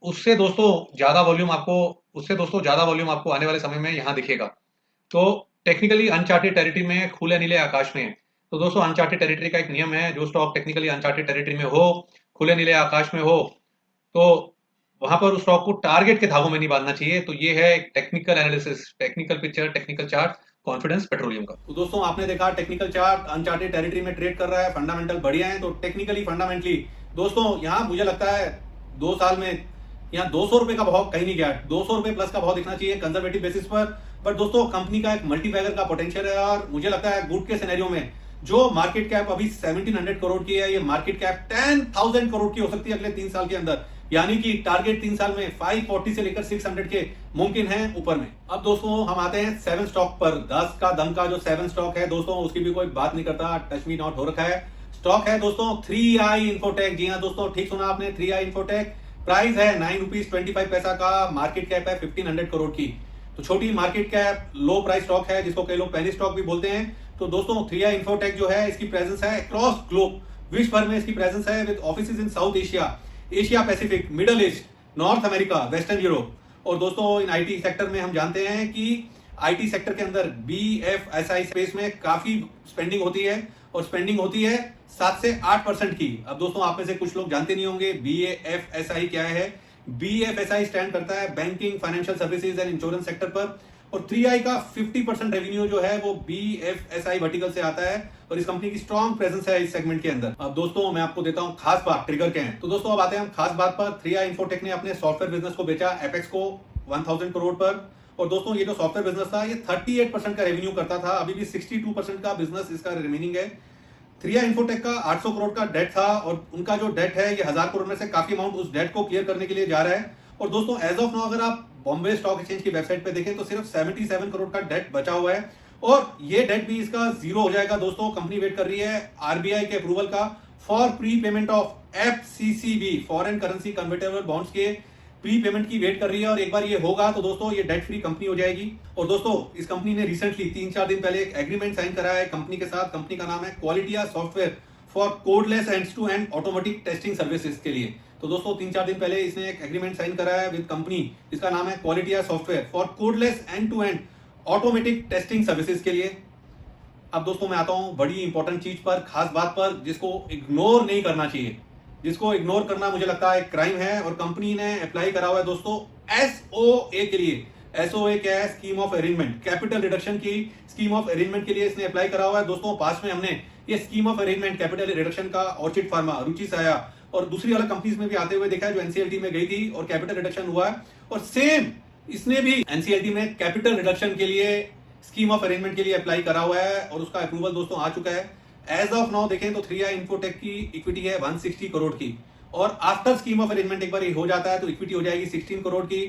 उससे दोस्तों ज्यादा वॉल्यूम आपको आने वाले समय में यहाँ दिखेगा। तो टेक्निकली अनचार्टेड टेरिटरी में, खुले नीले आकाश में। तो दोस्तों अनचार्टेड टेरिटरी का एक नियम है, जो स्टॉक टेक्निकली अनचार्टेड टेरिटरी में हो, खुले नीले आकाश में हो, तो वहां पर उस स्टॉक को टारगेट के धागों में नहीं बांधना चाहिए। तो ये है technical analysis, technical picture, technical chart confidence petroleum का। तो दोस्तों आपने देखा टेक्निकल चार्ट अनचार्टेड टेरिटरी में ट्रेड कर रहा है, फंडामेंटल बढ़िया है। तो टेक्निकली फंडामेंटली दोस्तों यहाँ मुझे लगता है 2 साल में यहाँ 200 रुपए का भाव कहीं नहीं गया, 200 रुपए प्लस का भाव दिखना चाहिए कंजर्वेटिव बेसिस पर। बट दोस्तों कंपनी का एक मल्टीबैगर का पोटेंशियल है, और मुझे लगता है गुड के सिनेरियो में जो मार्केट कैप अभी 1700 करोड़ की है, ये मार्केट कैप 10,000 करोड़ की हो सकती है अगले 3 साल के अंदर। यानी कि टारगेट 3 साल में 540 से लेकर 600 के मुमकिन है ऊपर में। अब दोस्तों हम आते हैं 7 स्टॉक पर। 10 का दम का जो 7 स्टॉक है दोस्तों, उसकी भी कोई बात नहीं करता, टच मी नॉट हो रखा है। स्टॉक है दोस्तों 3i इंफोटेक। जी हाँ दोस्तों, ठीक सुना आपने, 3i इंफोटेक। प्राइस है 9 रुपीज 25 पैसा का, मार्केट कैप है 1500 करोड़ की। तो छोटी मार्केट कैप, लो प्राइस स्टॉक है, जिसको कई लोग पेनी स्टॉक भी बोलते हैं। तो दोस्तों 3i इंफोटेक जो है, इसकी प्रेजेंस है अक्रॉस ग्लोब, विश्व भर में इसकी प्रेजेंस है, with offices in south Asia, Asia Pacific, middle east, north America, western Europe. और दोस्तों इन आईटी सेक्टर में हम जानते हैं कि आईटी सेक्टर के अंदर BFSI स्पेस में काफी स्पेंडिंग होती है, और स्पेंडिंग होती है 7 से 8% की। अब दोस्तों आप में से कुछ लोग जानते नहीं होंगे BFSI क्या है। BFSI स्टैंड करता है banking, financial services and insurance sector पर। और 3i का 50% रेवेन्यू जो है वो BFSI वर्टिकल से आता है और इस कंपनी की स्ट्रॉन्ग प्रेजेंस है इस सेगमेंट के अंदर। अब दोस्तों मैं आपको देता हूं खास बात, ट्रिगर क्या है। तो दोस्तों अब आते हैं हम खास बात पर। 3i इंफोटेक ने अपने सॉफ्टवेयर बिजनेस को बेचा एपेक्स को 1000 करोड़ पर। और दोस्तों ये जो सॉफ्टवेयर बिजनेस था ये 38% का रेवेन्यू करता था, अभी भी 62% का बिजनेस इसका रिमेनिंग है। 3i इंफोटेक का 800 करोड़ का डेट था और उनका जो डेट है ये 1000 करोड़ में से काफी अमाउंट उस डेट को क्लियर करने के लिए जा रहा है। और दोस्तों एज ऑफ नाउ अगर आप बॉम्बे स्टॉक एक्सचेंज की वेबसाइट पे देखें तो सिर्फ 77 करोड़ का डेट बचा हुआ है और ये डेट भी इसका जीरो हो जाएगा। दोस्तों कंपनी वेट कर रही है आरबीआई के अप्रूवल का for pre payment of FCCB foreign currency convertible bonds के प्री पेमेंट की वेट कर रही है और एक बार ये होगा तो दोस्तों ये डेट फ्री कंपनी हो जाएगी। और दोस्तों इस कंपनी ने रिसेंटली 3-4 दिन पहले एक एग्रीमेंट साइन करा है कंपनी के साथ। कंपनी का नाम है Qualitia software for codeless end to end automatic testing services के लिए। तो दोस्तों 3-4 दिन पहले इसने एक एग्रीमेंट साइन करा है विद कंपनी जिसका नाम है Qualitia software for codeless end to end automatic testing services के लिए। अब दोस्तों मैं आता हूं बड़ी इंपॉर्टेंट चीज पर, खास बात पर, जिसको इग्नोर नहीं करना चाहिए, जिसको इग्नोर करना मुझे लगता है एक क्राइम है। और कंपनी ने अप्लाई करा हुआ है दोस्तों SOA के लिए। SOA क्या है? Scheme of arrangement, capital reduction की स्कीम ऑफ अरेंजमेंट के लिए इसने अप्लाई करा हुआ है। दोस्तों पास में हमने ये scheme of arrangement capital reduction का ऑर्चिड फार्मा, रुचि साया और दूसरी अलग कंपनीज में भी आते हुए देखा है जो NCLT में गई थी और कैपिटल रिडक्शन हुआ है। और सेम इसने भी NCLT में कैपिटल रिडक्शन के लिए स्कीम ऑफ अरेंजमेंट के लिए अप्लाई करा हुआ है और उसका अप्रूवल दोस्तों आ चुका है। एज ऑफ नाउ देखें तो 3i इंफोटेक की इक्विटी है 160 करोड़ की और आफ्टर स्कीम ऑफ अरेंजमेंट एक बार ये हो जाता है तो इक्विटी हो जाएगी 16 करोड़ की।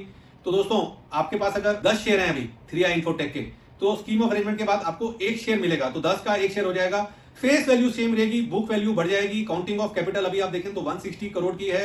तो दोस्तों आपके पास अगर 10 शेयर हैं अभी 3i इंफोटेक के तो स्कीम ऑफ अरेंजमेंट के बाद आपको एक शेयर मिलेगा तो 10 का एक शेयर हो जाएगा। फेस वैल्यू सेम रहेगी, बुक वैल्यू बढ़ जाएगी। काउंटिंग ऑफ कैपिटल अभी आप देखें तो 160 करोड़ की है,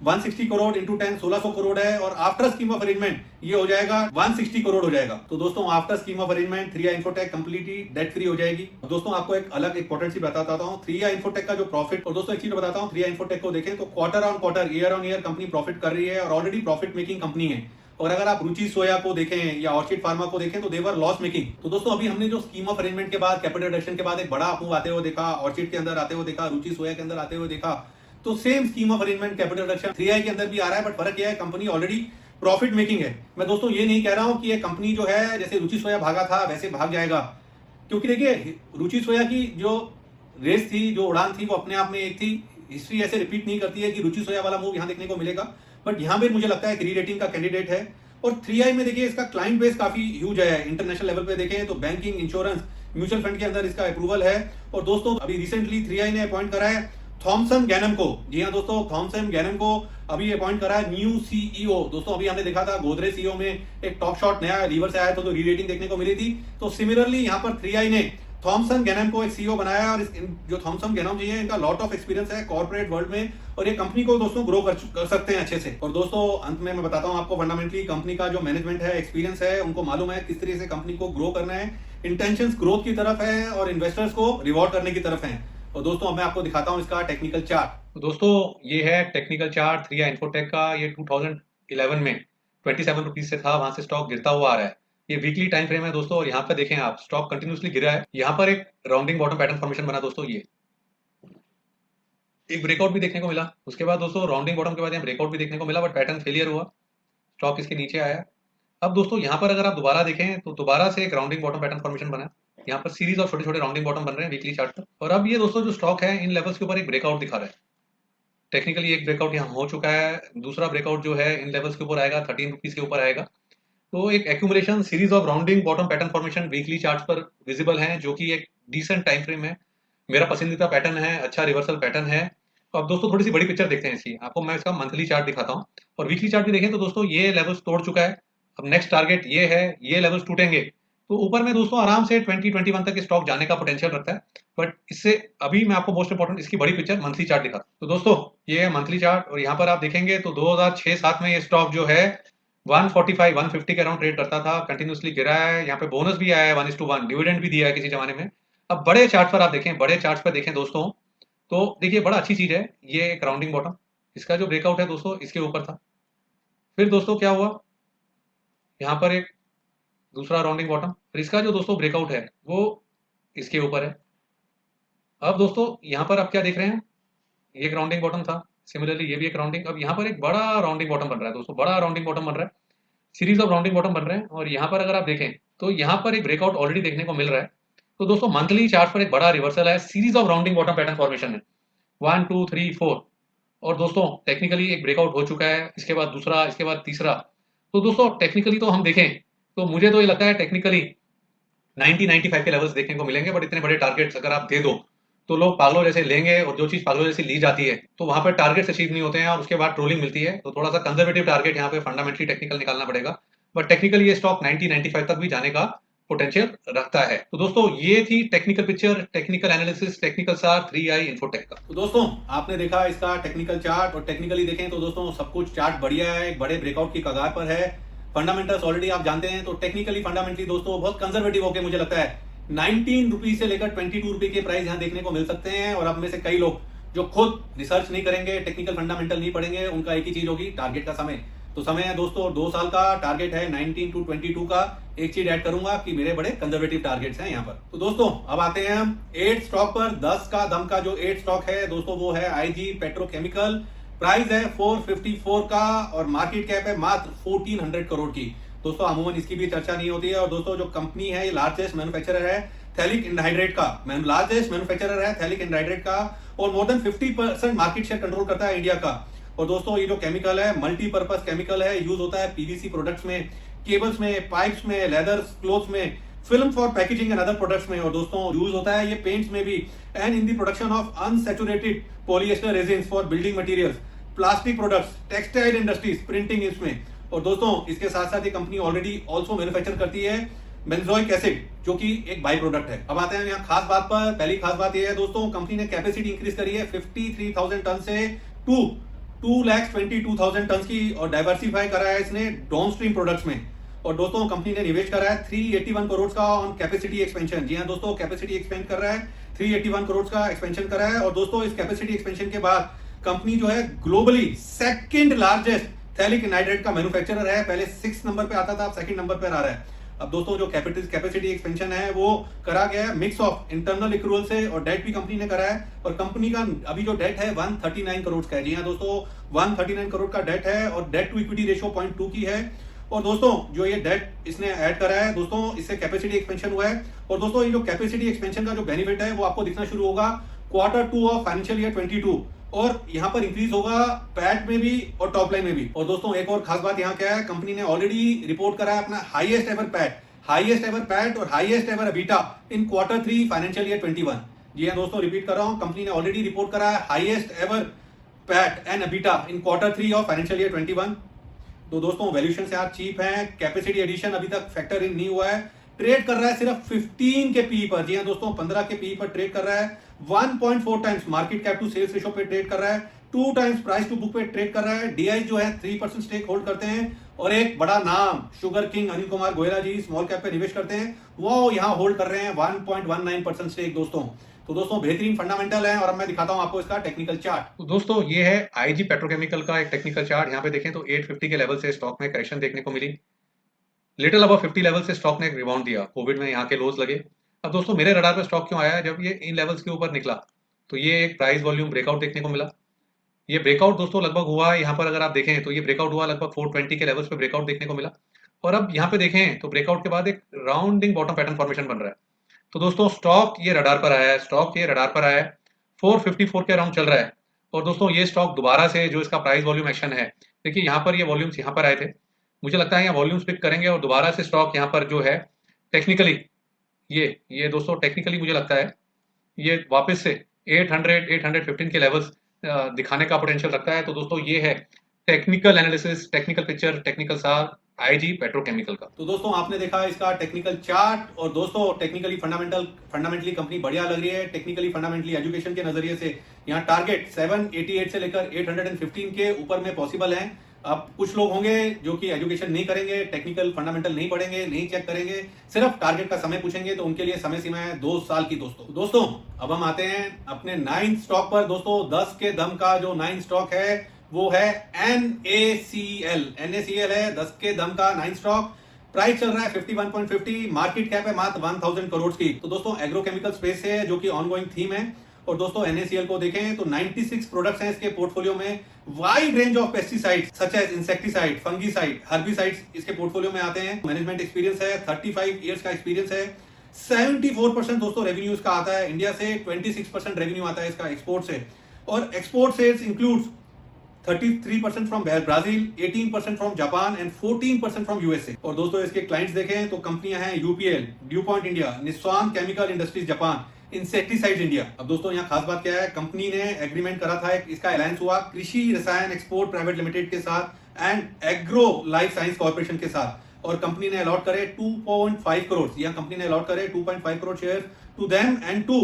160 करोड़ इंटू 10 1600 करोड़ है और आफ्टर स्कीम ऑफ अरेंजमेंट ये हो जाएगा 160 करोड़ हो जाएगा। तो दोस्तों after scheme of arrangement 3i infotech completely debt free हो जाएगी। दोस्तों आपको एक अलग इंपॉर्टेंट चीज बताता हूं 3i इंफोटेक का जो प्रॉफिट, और दोस्तों एक चीज बताता हूं 3i इंफोटेक को देखें तो quarter on quarter, year on year company profit कर रही है और ऑलरेडी प्रॉफिट मेकिंग कंपनी है। और अगर आप रुचि सोया को देखें या ऑर्चिड फार्मा को देखें तो देवर लॉस मेकिंग। तो दोस्तों अभी हमने जो स्कीम ऑफ अरेंजमेंट के बाद कैपिटल रिडक्शन के बाद एक बड़ा मूव आते हुए देखा, ऑर्चिड के अंदर आते हुए देखा, रुचि सोया के अंदर आते हुए देखा, तो same scheme of arrangement capital reduction 3i के अंदर भी आ रहा है। बट फर्क यह है कंपनी ऑलरेडी प्रॉफिट मेकिंग है। मैं दोस्तों ये नहीं कह रहा हूं कि ये कंपनी जो है जैसे रुचि सोया भागा था वैसे भाग जाएगा, क्योंकि देखिए रुचि सोया की जो रेस थी, जो उड़ान थी वो अपने आप में एक थी। हिस्ट्री ऐसे रिपीट नहीं करती है कि रुचि सोया वाला मूव यहां देखने को मिलेगा, बट यहां पे मुझे लगता है री रेटिंग का कैंडिडेट है। और 3i में देखिए इसका क्लाइंट बेस काफी ह्यूज है। इंटरनेशनल लेवल पे देखें तो बैंकिंग, इंश्योरेंस, म्यूचुअल फंड के अंदर इसका अप्रूवल है। और दोस्तों अभी रिसेंटली 3i ने अपॉइंट करा है थॉमसन गैनम को। जी हाँ दोस्तों, थॉमसन गैनम को अभी अपॉइंट करा है न्यू CEO। दोस्तों अभी हमने देखा था गोदरेज CEO में एक टॉप शॉट नया रिवर से आया था तो री रेटिंग देखने को मिली थी। तो सिमिलरली यहाँ पर 3i ने थॉमसन गैनम को एक CEO बनाया है और जो थॉमसन गैनम जी है इनका लॉट ऑफ एक्सपीरियंस है कॉर्पोरेट वर्ल्ड में और ये कंपनी को दोस्तों ग्रो कर सकते हैं अच्छे से। और दोस्तों अंत में मैं बताता हूं आपको फंडामेंटली कंपनी का जो मैनेजमेंट है, एक्सपीरियंस है, उनको मालूम है किस तरीके से कंपनी को ग्रो करना है। इंटेंशंस ग्रोथ की तरफ है और इन्वेस्टर्स को रिवॉर्ड करने की तरफ है। और दोस्तों अब मैं आपको दिखाता हूं इसका टेक्निकल चार्ट। तो दोस्तों ये है टेक्निकल चार्ट 3i इंफोटेक का। ये 2011 में 27 रुपीज से था, वहां से स्टॉक गिरता हुआ आ रहा है। ये वीकली टाइम फ्रेम है दोस्तों और यहाँ पर देखें आप स्टॉक कंटिन्यूसली गिरा है। यहाँ पर एक राउंडिंग बॉटम पैटर्न फॉर्मेशन बना दोस्तों, ये एक ब्रेकआउट भी देखने को मिला। उसके बाद दोस्तों राउंडिंग बॉटम के बाद यहाँ ब्रेकआउट भी देखने को मिला बट पैटर्न फेलियर हुआ, स्टॉक इसके नीचे आया। अब दोस्तों यहाँ पर अगर आप दोबारा देखें तो दोबारा से एक राउंडिंग बॉटम पैटर्न फॉर्मेशन बना। यहाँ पर सीरीज ऑफ छोटे छोटे राउंडिंग बॉटम बन रहे हैं वीकली चार्ट पर। और अब ये दोस्तों जो स्टॉक है इन लेवल्स के ऊपर एक ब्रेकआउट दिखा रहा है। टेक्निकली एक ब्रेकआउट यहाँ हो चुका है, दूसरा ब्रेकआउट जो है इन लेवल्स के ऊपर आएगा, 13 रुपीज के ऊपर आएगा। तो एक accumulation series of rounding bottom pattern formation weekly chart पर विजिबल है, जो कि एक डिसेंट टाइम फ्रेम है। मेरा पसंदीदा पैटर्न है, अच्छा रिवर्सल पैटर्न है। तो अब दोस्तों थोड़ी सी बड़ी पिक्चर देखते हैं इसकी। आपको मैं इसका मंथली चार्ट दिखाता हूँ और वीकली चार्ट भी देखें तो दोस्तों ये लेवल्स तोड़ चुका है। अब नेक्स्ट टारगेट ये है, ये लेवल्स टूटेंगे तो ऊपर में दोस्तों आराम से 2021 तक स्टॉक जाने का पोटेंशियल रखता है। बट इससे अभी मैं आपको मोस्ट इंपोर्टेंट इसकी बड़ी पिक्चर मंथली चार्ट दिखाता हूं। तो दोस्तों ये है मंथली चार्ट और यहाँ पर आप देखेंगे तो 2006-07 में ये स्टॉक जो है 145 150 के अराउंड ट्रेड करता था, कंटिन्यूसली गिरा है। यहाँ पे बोनस भी आया है 1:1, डिविडेंड भी दिया है किसी जमाने में। अब बड़े चार्ट पर आप देखें, बड़े चार्ट पर देखें दोस्तों तो देखिए बड़ा अच्छी चीज है। ये एक राउंडिंग बॉटम, इसका जो ब्रेकआउट है दोस्तों इसके ऊपर था। फिर दोस्तों क्या हुआ, यहाँ पर एक दूसरा राउंडिंग बॉटम और इसका जो दोस्तों ब्रेकआउट है वो इसके ऊपर है। अब दोस्तों यहाँ पर आप क्या देख रहे हैं, ये एक राउंडिंग बॉटम था, सिमिलरली ये भी एक राउंडिंग। अब यहाँ पर एक बड़ा राउंडिंग बॉटम बन रहा है दोस्तों, बड़ा राउंडिंग बॉटम बन रहा है। सीरीज ऑफ राउंडिंग बॉटम बन रहे हैं और यहाँ पर अगर आप देखें तो यहाँ पर एक ब्रेकआउट ऑलरेडी देखने को मिल रहा है। तो दोस्तों मंथली चार्ट पर एक बड़ा रिवर्सल है series of rounding bottom pattern formation में 1 2 3 4 और दोस्तों टेक्निकली एक ब्रेकआउट हो चुका है, इसके बाद दूसरा, इसके बाद तीसरा। तो दोस्तों टेक्निकली तो हम देखें तो मुझे तो ये लगता है टेक्निकली 90-95 के लेवल्स देखने को मिलेंगे, बट इतने बड़े टारगेट्स अगर आप दे दो तो लोग पागलों जैसे लेंगे और जो चीज पागलों जैसी ली जाती है तो वहां पर टारगेट्स अचीव नहीं होते हैं और उसके बाद ट्रोलिंग मिलती है। तो थोड़ा सा कंजर्वेटिव टारगेट यहाँ पे फंडामेंटली टेक्निकल निकालना पड़ेगा, बट टेक्निकली ये स्टॉक 90-95 तक भी जाने का पोटेंशियल रखता है। तो दोस्तों ये थी technical picture, technical analysis, technical सार 3i इन्फोटेक का। तो दोस्तों आपने देखा इसका टेक्निकल चार्ट, और टेक्निकली देखें तो दोस्तों सब कुछ चार्ट बढ़िया है, एक बड़े ब्रेकआउट की कगार पर है। फंडामेंटल्स ऑलरेडी आप जानते हैं, तो टेक्निकली फंडामेंटली दोस्तों बहुत कंजर्वेटिव होकर मुझे लगता है 19 रुपीज से लेकर 22 रुपए के प्राइस यहाँ देखने को मिल सकते हैं। और अब में से कई लोग जो खुद रिसर्च नहीं करेंगे, टेक्निकल फंडामेंटल नहीं पढ़ेंगे, उनका एक ही चीज होगी टारगेट का समय। तो समय है दोस्तों 2 साल का टारगेट है 19 to 22 का। एक चीज ऐड करूंगा कि मेरे बड़े कंजर्वेटिव टारगेट्स हैं यहाँ पर। तो दोस्तों अब आते हैं हम 8 स्टॉक पर। 10 का दम का जो 8 स्टॉक है दोस्तों वो है आईजी पेट्रोकेमिकल। प्राइस है 454 का और मार्केट कैप है मात्र 1400 करोड़ की। दोस्तों अमूमन इसकी भी चर्चा नहीं होती है। और दोस्तों जो कंपनी है ये लार्जेस्ट मैन्युफैक्चरर है थैलिक एनहाइड्रेट का, लार्जेस्ट मैन्युफैक्चरर है थैलिक एनहाइड्रेट का, और more than 50% market share control करता है इंडिया का। और दोस्तों ये जो केमिकल है मल्टीपर्पज केमिकल है, यूज होता है पीवीसी प्रोडक्ट्स में, केबल्स में, पाइप्स में, लेदर क्लोथ्स में, film for packaging and other products में, और दोस्तों यूज होता है ये पेंट्स में भी, and in the production of unsaturated polyester resins for building materials, plastic products, textile industries, printing इसमें। और दोस्तों इसके साथ साथ ये कंपनी ऑलरेडी ऑल्सो मैन्युफैक्चर करती है बेंजोइक एसिड जो कि एक बाई प्रोडक्ट है। अब आते हैं यहाँ खास बात पर। पहली खास बात यह है दोस्तों कंपनी ने कैपेसिटी इंक्रीज करी है 53,000 टन से 2,22,000 टन की, और डाइवर्सिफाई करा है इसने डाउनस्ट्रीम प्रोडक्ट्स में। और दोस्तों कंपनी ने निवेश करा है 381 करोड़ का ऑन कैपेसिटी एक्सपेंशन। जी हाँ दोस्तों कैपेसिटी एक्सपेंड कर रहा है, 381 करोड़ का एक्सपेंशन करा है। और दोस्तों इस कैपेसिटी एक्सपेंशन के बाद कंपनी जो है globally second largest phthalic anhydride का मैन्युफैक्चरर है। पहले 6 नंबर पे आता था, अब सेकंड नंबर पे आ रहा है। अब दोस्तों जो कैपेसिटी एक्सपेंशन है वो करा गया है मिक्स ऑफ इंटरनल एक्रूवल से, और डेट भी कंपनी ने करा है। और कंपनी का अभी जो डेट है 139 करोड़ का है। जी हाँ दोस्तों 139 करोड़ का डेट है, और डेट टू इक्विटी रेशियो 0.2 की है। और दोस्तों जो ये डेट इसने ऐड करा है दोस्तों इससे कैपेसिटी एक्सपेंशन हुआ है। और दोस्तों ये जो कैपेसिटी एक्सपेंशन का जो बेनिफिट है वो आपको दिखना शुरू होगा Q2 ऑफ फाइनेंशियल ईयर 22, और यहाँ पर इंक्रीज होगा पैट में भी और टॉप लाइन में भी। और दोस्तों एक और खास बात यहाँ क्या है, कंपनी ने ऑलरेडी रिपोर्ट करा है अपना हाईएस्ट एवर पैट और हाईएस्ट एवर अबीटा इन Q3 फाइनेंशियल ईयर 21। जी हाँ दोस्तों रिपीट कर रहा हूँ, कंपनी ने ऑलरेडी रिपोर्ट करा है highest ever PAT and अबीटा in Q3 of financial year 21। तो दोस्तों वैल्यूएशन से यार चीप है, कैपेसिटी एडिशन अभी तक फैक्टर इन नहीं हुआ है, ट्रेड कर रहा है सिर्फ 15 के पी पर। जी हाँ दोस्तों 15 के पी पर ट्रेड कर रहा है, 1.4 times market cap to sales ratio पे ट्रेड कर रहा है, 2 टाइम्स प्राइस टू बुक पे ट्रेड कर रहा है। डीआई जो है 3% स्टेक होल्ड करते हैं, और एक बड़ा नाम शुगर किंग अनिल कुमार गोयला जी स्मॉल कैप पे निवेश करते हैं, वो यहाँ होल्ड कर रहे हैं 1.19% स्टेक दोस्तों। तो दोस्तों बेहतरीन फंडामेंटल है। और अब मैं दिखाता हूं आपको इसका टेक्निकल चार्ट। तो दोस्तों ये है आईजी पेट्रोकेमिकल का एक टेक्निकल चार्ट। यहाँ पे देखें तो 850 के लेवल से स्टॉक में करेक्शन देखने को मिली, लिटिल अबव 50 लेवल से स्टॉक ने एक रिबाउंड दिया, कोविड में यहाँ के लोज लगे। अब दोस्तों मेरे रडार पर स्टॉक क्यों आया है, जब ये इन लेवल्स के ऊपर निकला तो ये एक प्राइस वॉल्यूम ब्रेकआउट देखने को मिला। ये ब्रेकआउट दोस्तों लगभग हुआ यहाँ पर, अगर आप देखें तो ये ब्रेकआउट हुआ लगभग 420 के लेवल्स पे ब्रेकआउट देखने को मिला। और अब यहाँ पे देखें तो ब्रेकआउट के बाद एक राउंडिंग बॉटम पैटर्न फॉर्मेशन बन रहा है। तो दोस्तों स्टॉक ये रडार पर आया है, 454 के अराउंड चल रहा है। और दोस्तों ये स्टॉक दोबारा से जो इसका प्राइस वॉल्यूम एक्शन है, देखिए यहाँ पर ये वॉल्यूम्स यहाँ पर आए थे, मुझे लगता है यहाँ वॉल्यूम्स पिक करेंगे और दोबारा से स्टॉक यहाँ पर जो है टेक्निकली ये दोस्तों टेक्निकली मुझे लगता है ये वापस से 815 के लेवल्स दिखाने का पोटेंशियल रखता है। तो दोस्तों ये है technical analysis, technical picture, technical सार आईजी पेट्रोकेमिकल का। तो दोस्तों आपने देखा इसका टेक्निकल चार्ट, और दोस्तों टेक्निकली फंडामेंटली कंपनी बढ़िया लग रही है। टेक्निकली फंडामेंटली एजुकेशन के नजरिए से यहाँ टारगेट 788 से लेकर 815 के ऊपर में पॉसिबल है। अब कुछ लोग होंगे जो कि एजुकेशन नहीं करेंगे, टेक्निकल फंडामेंटल नहीं पढ़ेंगे, नहीं चेक करेंगे, सिर्फ टारगेट का समय पूछेंगे, तो उनके लिए समय सीमा है 2 साल की दोस्तों। अब हम आते हैं अपने 9 स्टॉक पर दोस्तों। 10 के दम का जो 9 स्टॉक है वो है NACL है 10 के दम का 9 स्टॉक। प्राइस चल रहा है 51.50, मार्केट कैप है मात्र 1000 करोड़ की। तो दोस्तों एग्रोकेमिकल स्पेस है जो कि ऑनगोइंग थीम है। और दोस्तों NaCl को देखें तो 96 प्रोडक्ट्स हैं इसके पोर्टफोलियो में। Wide range of pesticides such as insecticide, fungicide, herbicides इसके पोर्टफोलियो में आते हैं। मैनेजमेंट एक्सपीरियंस है, 35 इयर्स का एक्सपीरियंस है। 74% दोस्तों रेवेन्यू इसका आता है इंडिया से, 26% रेवेन्यू आता है इसका एक्सपोर्ट से, और export sales includes 33% from Brazil, 18% from Japan and 14% from USA. और दोस्तों इसके क्लाइंट्स देखें तो कंपनियां हैं UPL, DuPont India, Nissan Chemical Industries Japan, insecticide India. अब दोस्तों यहाँ खास बात क्या है, कंपनी ने एग्रीमेंट करा था, इसका अलायंस हुआ कृषि रसायन एक्सपोर्ट प्राइवेट लिमिटेड के साथ and agro life science corporation के साथ, और कंपनी ने अलॉट करे 2.5 करोड़, यहाँ कंपनी ने अलॉट करे 2.5 crore share to them and to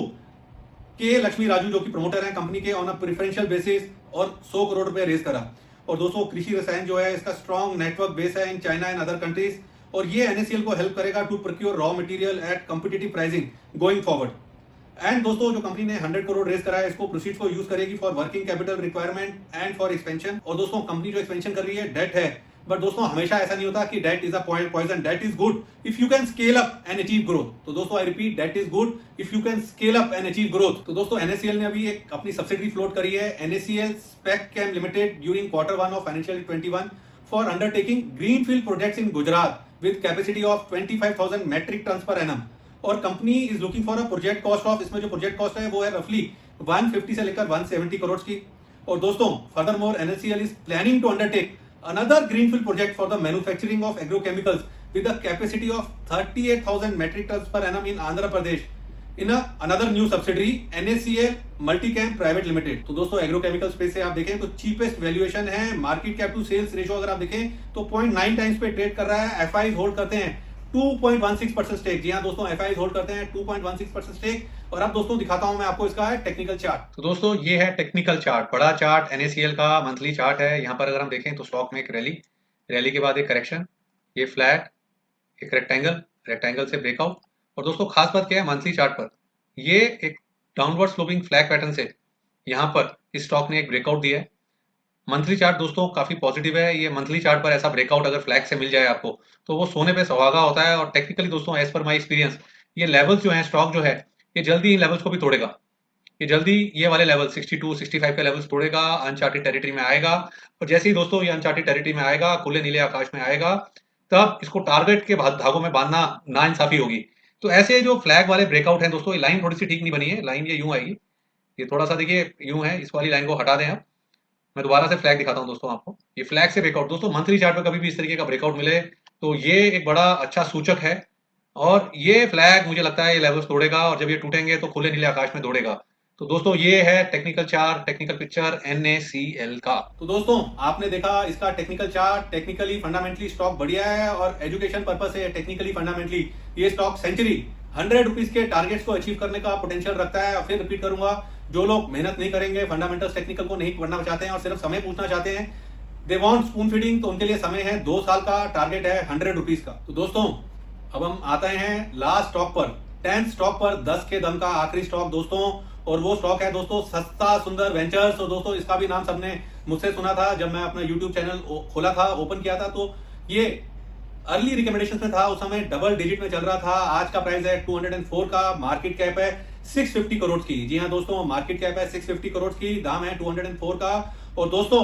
K Lakshmi Raju जो कि प्रमोटर हैं कंपनी के ऑन अ प्रेफरेंशियल बेसिस, और 100 करोड़ रुपए रेज करा। और दोस्तों कृषि रसायन जो है इसका स्ट्रॉन्ग नेटवर्क बेस है in China and other countries, और ये NaCl को हेल्प करेगा to procure raw material at competitive pricing going forward. And दोस्तों जो कंपनी ने 100 करोड़ रेज करा है, इसको प्रोसीड्स को यूज करेगी for working capital requirement and for expansion. और दोस्तों कंपनी जो एक्सपेंशन कर रही है, डेट है, बट दोस्तों हमेशा ऐसा नहीं होता कि debt is a poison, debt is good if you can scale up and achieve growth. तो दोस्तों I repeat, debt is good if you can scale up and achieve growth. तो दोस्तों NaCl ने अभी एक अपनी सब्सिडरी फ्लोट करी है, NaCl Spec Chem Limited, during Q1 of financial 21 for undertaking greenfield projects in Gujarat with capacity of 25,000 metric tons per annum। और company is looking for a project cost of, इसमें जो प्रोजेक्ट कॉस्ट है वो है रफली 150 से लेकर 170 करोड़ की। और दोस्तों furthermore NaCl is planning to undertake another greenfield project for the manufacturing of agrochemicals with a capacity of 38,000 metric tons per annum in Andhra Pradesh in another new subsidiary NaCl Multichem Private Limited। तो दोस्तों एग्रोकेमिकल स्पेस से आप देखें तो चीपेस्ट वैल्यूएशन है, market cap to sales ratio अगर आप देखें तो 0.9 टाइम्स पे ट्रेड कर रहा है। FIs होल्ड करते हैं 2.16% स्टेक। जी हाँ दोस्तों, FIs होल्ड करते हैं 2.16% स्टेक। और अब दोस्तों दिखाता हूं मैं आपको इसका टेक्निकल चार्ट। तो दोस्तों ये है टेक्निकल चार्ट, बड़ा चार्ट NaCl का मंथली चार्ट है। यहाँ पर अगर हम देखें तो स्टॉक में एक रैली के बाद एक करेक्शन, ये फ्लैट, एक रेक्टेंगल से ब्रेकआउट। और दोस्तों खास बात क्या है मंथली चार्ट पर, ये एक डाउनवर्ड स्लोपिंग फ्लैग पैटर्न से यहाँ पर इस स्टॉक ने एक ब्रेकआउट दिया है। मंथली चार्ट दोस्तों काफी पॉजिटिव है। ये मंथली चार्ट पर ऐसा ब्रेकआउट अगर फ्लैग से मिल जाए आपको तो वो सोने पे सुहागा होता है। और टेक्निकली दोस्तों एज पर माय एक्सपीरियंस, ये लेवल्स जो है, स्टॉक जो है ये जल्दी इन लेवल्स को भी तोड़ेगा। ये जल्दी ये वाले लेवल 62, 65 के लेवल्स तोड़ेगा, अनचार्टेड टेरिटरी में आएगा। और जैसे ही दोस्तों ये अनचार्टेड टेरिटरी में आएगा, खुले नीले आकाश में आएगा, तब इसको टारगेट के धागों में बांधना नाइंसाफी होगी। तो ऐसे जो फ्लैग वाले ब्रेकआउट हैं दोस्तों, ये लाइन थोड़ी सी ठीक नहीं बनी है, लाइन ये यूं आएगी, ये थोड़ा सा देखिए यूं है, इस वाली लाइन को हटा दें आप। मैं दोबारा से फ्लैग दिखाता हूं दोस्तों आपको, ये फ्लैग से ब्रेकआउट। दोस्तों मंथली चार्ट पर कभी भी इस तरीके का ब्रेकआउट मिले तो ये एक बड़ा अच्छा सूचक है। और ये फ्लैग मुझे लगता है ये लेवल्स तोड़ेगा, और जब ये टूटेंगे तो खुले नीले आकाश में दौड़ेगा। तो दोस्तों ये है technical chart, technical picture NaCl का। तो दोस्तों आपने देखा इसका technical chart, technically fundamentally stock बढ़िया है, और एजुकेशन पर्पस से टेक्निकली फंडामेंटली ये स्टॉक सेंचुरी 100 रुपीज के टारगेट्स को अचीव करने का पोटेंशियल रखता है। फिर रिपीट करूंगा, जो लोग मेहनत नहीं करेंगे, फंडामेंटल्स टेक्निकल को नहीं पढ़ना चाहते हैं और सिर्फ समय पूछना चाहते हैं, दे वांट स्पून फीडिंग, तो उनके लिए समय है 2 साल का, टारगेट है 100 रुपीज का। तो दोस्तों अब हम आते हैं लास्ट स्टॉक पर, 10th स्टॉक पर, 10 के दम का आखिरी स्टॉक दोस्तों, और वो स्टॉक है दोस्तों सस्ता सुंदर वेंचर्स। तो दोस्तों इसका भी नाम सबने मुझसे सुना था जब मैं अपना यूट्यूब चैनल खोला था, ओपन किया था, तो ये अर्ली रिकमेंडेशन में था, उस समय डबल डिजिट में चल रहा था। आज का प्राइस है 204 का, मार्केट कैप है 650 करोड़ की। जी हाँ दोस्तों, मार्केट कैप है 650 करोड़ की, दाम है 204 का। और दोस्तों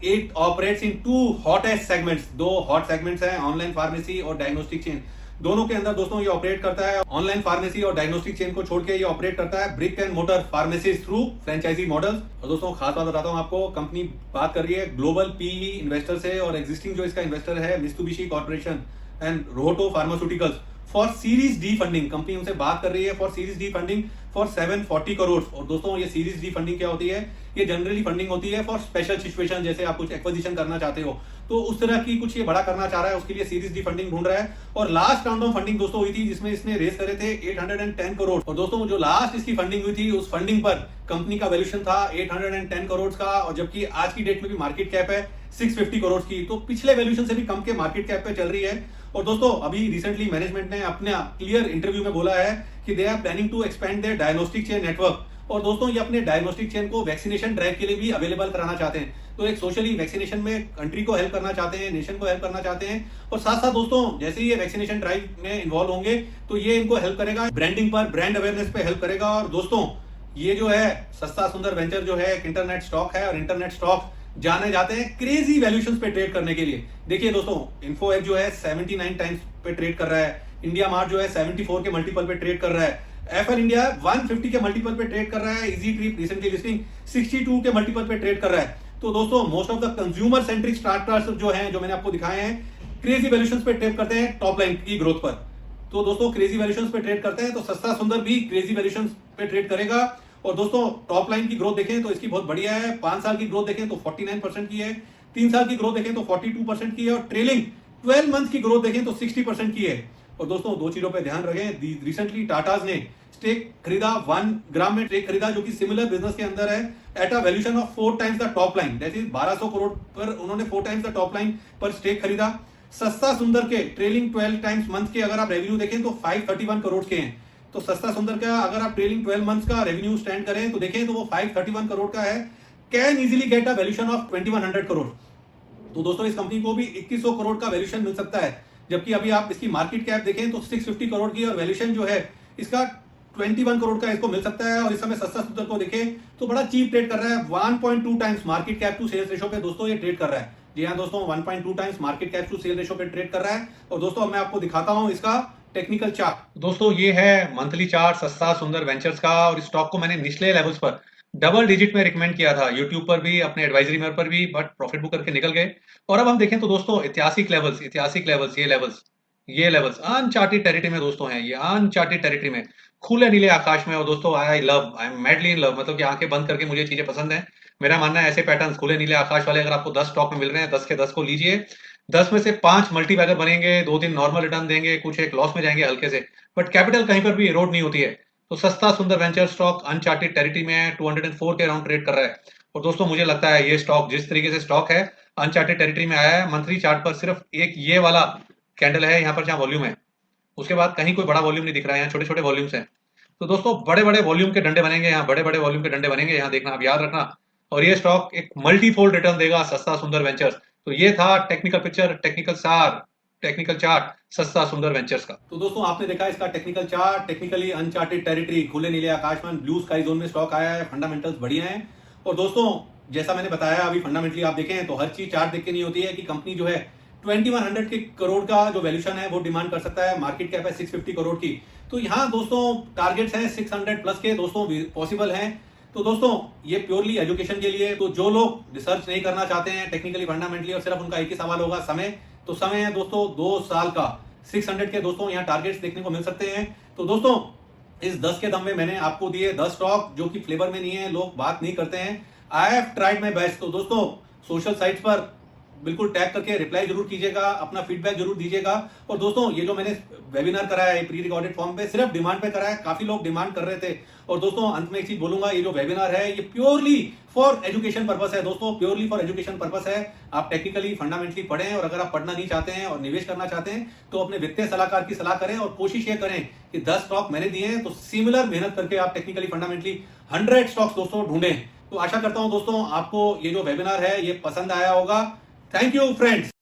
it operates in 2 hottest segments, 2 hot segments हैं, ऑनलाइन फार्मेसी और डायग्नोस्टिक चेन। दोनों के अंदर दोस्तों ये ऑपरेट करता है। ऑनलाइन फार्मेसी और डायग्नोस्टिक चेन को छोड़ के ये ऑपरेट करता है brick and mortar pharmacies through franchise models. और दोस्तों खास बात बताता हूं आपको, कंपनी बात कर रही है ग्लोबल पीई इन्वेस्टर से, और एग्जिस्टिंग जो इसका इन्वेस्टर है मित्सुबिशी कॉर्पोरेशन एंड रोटो pharmaceuticals for series D funding. Company उनसे बात कर रही है for series D funding for 740 crore. और दोस्तों ये सीरीज डी फंडिंग क्या होती है, ये जनरली फंडिंग होती है फॉर स्पेशल सिचुएशन, जैसे आप कुछ एक्विजिशन करना चाहते हो तो उस तरह की कुछ ये बड़ा करना चाह रहा है, उसके लिए सीरीज डी फंडिंग ढूंढ रहा है। और लास्ट राउंड ऑफ फंडिंग दोस्तों हुई थी जिसमें इसने रेस करे थे 810 करोड़। और दोस्तों जो लास्ट इसकी फंडिंग हुई थी उस फंडिंग पर कंपनी का वैल्यूएशन था 810 करोड़ का, और जबकि आज की डेट में भी मार्केट कैप है 650 करोड़ की, तो पिछले वैल्यूएशन से भी कम के मार्केट कैप पे चल रही है। और दोस्तों अभी रिसेंटली मैनेजमेंट ने अपने क्लियर इंटरव्यू में बोला है कि they are planning to expand their diagnostic chain network. और दोस्तों ये अपने डायग्नोस्टिक चेन को वैक्सीनेशन ड्राइव के लिए भी अवेलेबल कराना चाहते हैं। तो एक सोशली वैक्सीनेशन में कंट्री को हेल्प करना चाहते हैं, नेशन को हेल्प करना चाहते हैं। और साथ साथ दोस्तों जैसे ही ये वैक्सीनेशन ड्राइव में इन्वॉल्व होंगे तो ये इनको हेल्प करेगा ब्रांडिंग पर, ब्रांड अवेयरनेस पे हेल्प करेगा। और दोस्तों ये जो है सस्ता सुंदर वेंचर जो है एक इंटरनेट स्टॉक है, और इंटरनेट स्टॉक जाने जाते हैं क्रेजी वैल्यूएशंस पे ट्रेड करने के लिए। देखिए दोस्तों, इन्फो एज जो है 79 टाइम्स पे ट्रेड कर रहा है, इंडिया मार्ट जो है 74 के मल्टीपल पे ट्रेड कर रहा है, एफएल इंडिया 150 के मल्टीपल पे ट्रेड कर रहा है, इजी ट्रिप रिसेंटली लिस्टिंग 62 के मल्टीपल पे ट्रेड कर रहा है। तो दोस्तों most of the consumer centric startups जो हैं, जो मैंने आपको दिखाए हैं, क्रेजी वैल्यूएशंस पे ट्रेड करते हैं टॉप लाइन की ग्रोथ पर। तो दोस्तों क्रेजी वैल्यूएशंस पे ट्रेड करते हैं, तो सस्ता सुंदर भी क्रेजी वैल्यूएशंस पे ट्रेड करेगा। और दोस्तों टॉप लाइन की ग्रोथ देखें तो इसकी बहुत बढ़िया है, 5 साल की ग्रोथ देखें तो 49% की है, 3 साल की ग्रोथ देखें तो 42% की है, और ट्रेलिंग 12 मंथ की ग्रोथ देखें तो 60% की है। और दोस्तों दो चीजों पे ध्यान रखें, रिसेंटली टाटाज ने स्टेक खरीदा, 1 ग्राम में स्टेक खरीदा, जो कि सिमिलर बिजनेस के अंदर है, at a valuation of 4 times the top line, that is 1200 crore पर उन्होंने 4 टाइम्स द टॉप लाइन पर स्टेक खरीदा। सस्ता सुंदर के ट्रेलिंग 12 टाइम्स मंथ के अगर आप रेवेन्यू देखें तो 531 करोड़ के हैं। तो सस्ता सुंदर का अगर आप ट्रेलिंग 12 मंथ्स का रेवेन्यू स्टैंड करें तो देखें तो वो 531 करोड़ का है, can easily get a valuation of 2100 crore. तो दोस्तों इस कंपनी को भी 2100 करोड़ का वैल्यूएशन मिल सकता है, जबकि अभी आप इसकी मार्केट कैप देखें तो 650 करोड़ की, और वैल्यूएशन जो है इसका 21 करोड़ का इसको मिल सकता है। और इस समय सस्ता सुंदर को देखें तो बड़ा चीप ट्रेड कर रहा है, 1.2 times market cap to sales ratio पे दोस्तों ये ट्रेड कर रहा है। जी हाँ दोस्तों, 1.2 times market cap to sale ratio पे ट्रेड कर रहा है। और दोस्तों अब मैं आपको दिखाता हूं इसका टेक्निकल चार्ट। दोस्तों ये है मंथली चार्ट सस्ता सुंदर वेंचर्स का, और इस स्टॉक को मैंने निचले लेवल्स पर डबल डिजिट में रिकमेंड किया था, यूट्यूब पर भी, अपने एडवाइजरी मेल पर भी, बट प्रॉफिट बुक करके निकल गए। और अब हम देखें तो दोस्तों ऐतिहासिक लेवल्स, ये लेवल्स अनचार्टेड टेरिटरी में दोस्तों हैं, ये अनचार्टेड टेरिटरी में, खुले नीले आकाश में। और दोस्तों I am madly in love, मतलब कि आंखें बंद करके मुझे चीजें पसंद हैं। मेरा मानना है ऐसे पैटर्न्स खुले नीले आकाश वाले अगर आपको 10 स्टॉक में मिल रहे हैं, 10 के 10 को लीजिए। 10 में से 5 मल्टीबैगर बनेंगे, 2-3 नॉर्मल रिटर्न देंगे, कुछ एक लॉस में जाएंगे हल्के से, बट कैपिटल कहीं पर भी इरोड नहीं होती है। तो सस्ता सुंदर वेंचर स्टॉक अनचार्टेड टेरिटरी में 204 के अराउंड ट्रेड कर रहा है। और दोस्तों मुझे लगता है ये स्टॉक जिस तरीके से स्टॉक है अनचार्टेड टेरिटरी में आया है, मंथली चार्ट पर सिर्फ एक ये वाला कैंडल है यहाँ पर जहाँ वॉल्यूम है, उसके बाद कहीं कोई बड़ा वॉल्यूम नहीं दिख रहा है, यहाँ छोटे छोटे वॉल्यूम्स हैं। तो दोस्तों बड़े बड़े वॉल्यूम के डंडे बनेंगे, यहाँ बड़े बड़े वॉल्यूम के डंडे बनेंगे, यहाँ देखना, आप याद रखना। और ये स्टॉक एक मल्टीफोल्ड रिटर्न देगा, सस्ता सुंदर वेंचर्स। तो ये था टेक्निकल पिक्चर, टेक्निकल चार्ट सस्ता सुंदर वेंचर्स का। तो दोस्तों आपने देखा इसका technical chart, technically uncharted territory, खुले नीले आकाश में, ब्लू स्काई जोन में स्टॉक आया है, फंडामेंटल्स बढ़िया हैं। और दोस्तों जैसा मैंने बताया, अभी फंडामेंटली आप देखें तो हर चीज चार्ट देख के नहीं होती है कि कंपनी जो है 2100 के करोड़ का जो वैल्यूएशन है वो डिमांड कर सकता है, मार्केट कैप है 650 करोड़ की। तो यहाँ दोस्तों टारगेट्स हैं 600 प्लस के दोस्तों पॉसिबल हैं। तो दोस्तों ये प्योरली एजुकेशन के लिए, तो जो लोग रिसर्च नहीं करना चाहते हैं टेक्निकली फंडामेंटली, और सिर्फ उनका एक ही सवाल होगा समय, तो समय है दोस्तों 2 साल का, 600 के दोस्तों यहाँ टारगेट्स देखने को मिल सकते हैं। तो दोस्तों इस 10 के दम में मैंने आपको दिए 10 स्टॉक जो कि फ्लेवर में नहीं है, लोग बात नहीं करते हैं। I have tried my best. तो दोस्तों सोशल साइट्स पर बिल्कुल टैग करके रिप्लाई जरूर कीजिएगा, अपना फीडबैक जरूर दीजिएगा। और दोस्तों ये जो मैंने वेबिनार कराया है प्री रिकॉर्डेड फॉर्म पे, सिर्फ डिमांड पे कराया है, काफी लोग डिमांड कर रहे थे। और दोस्तों अंत में एक चीज बोलूंगा, ये जो वेबिनार है ये प्योरली फॉर एजुकेशन पर्पस है दोस्तों, प्योरली फॉर एजुकेशन पर्पस है। आप टेक्निकली फंडामेंटली पढ़ें, और अगर आप पढ़ना नहीं चाहते हैं और निवेश करना चाहते हैं तो अपने वित्तीय सलाहकार की सलाह करें, और कोशिश ये करें कि 10 स्टॉक मैंने दिए हैं तो सिमिलर मेहनत करके आप टेक्निकली फंडामेंटली 100 स्टॉक्स दोस्तों ढूंढें। तो आशा करता हूं दोस्तों आपको ये जो वेबिनार है ये पसंद आया होगा। Thank you friends.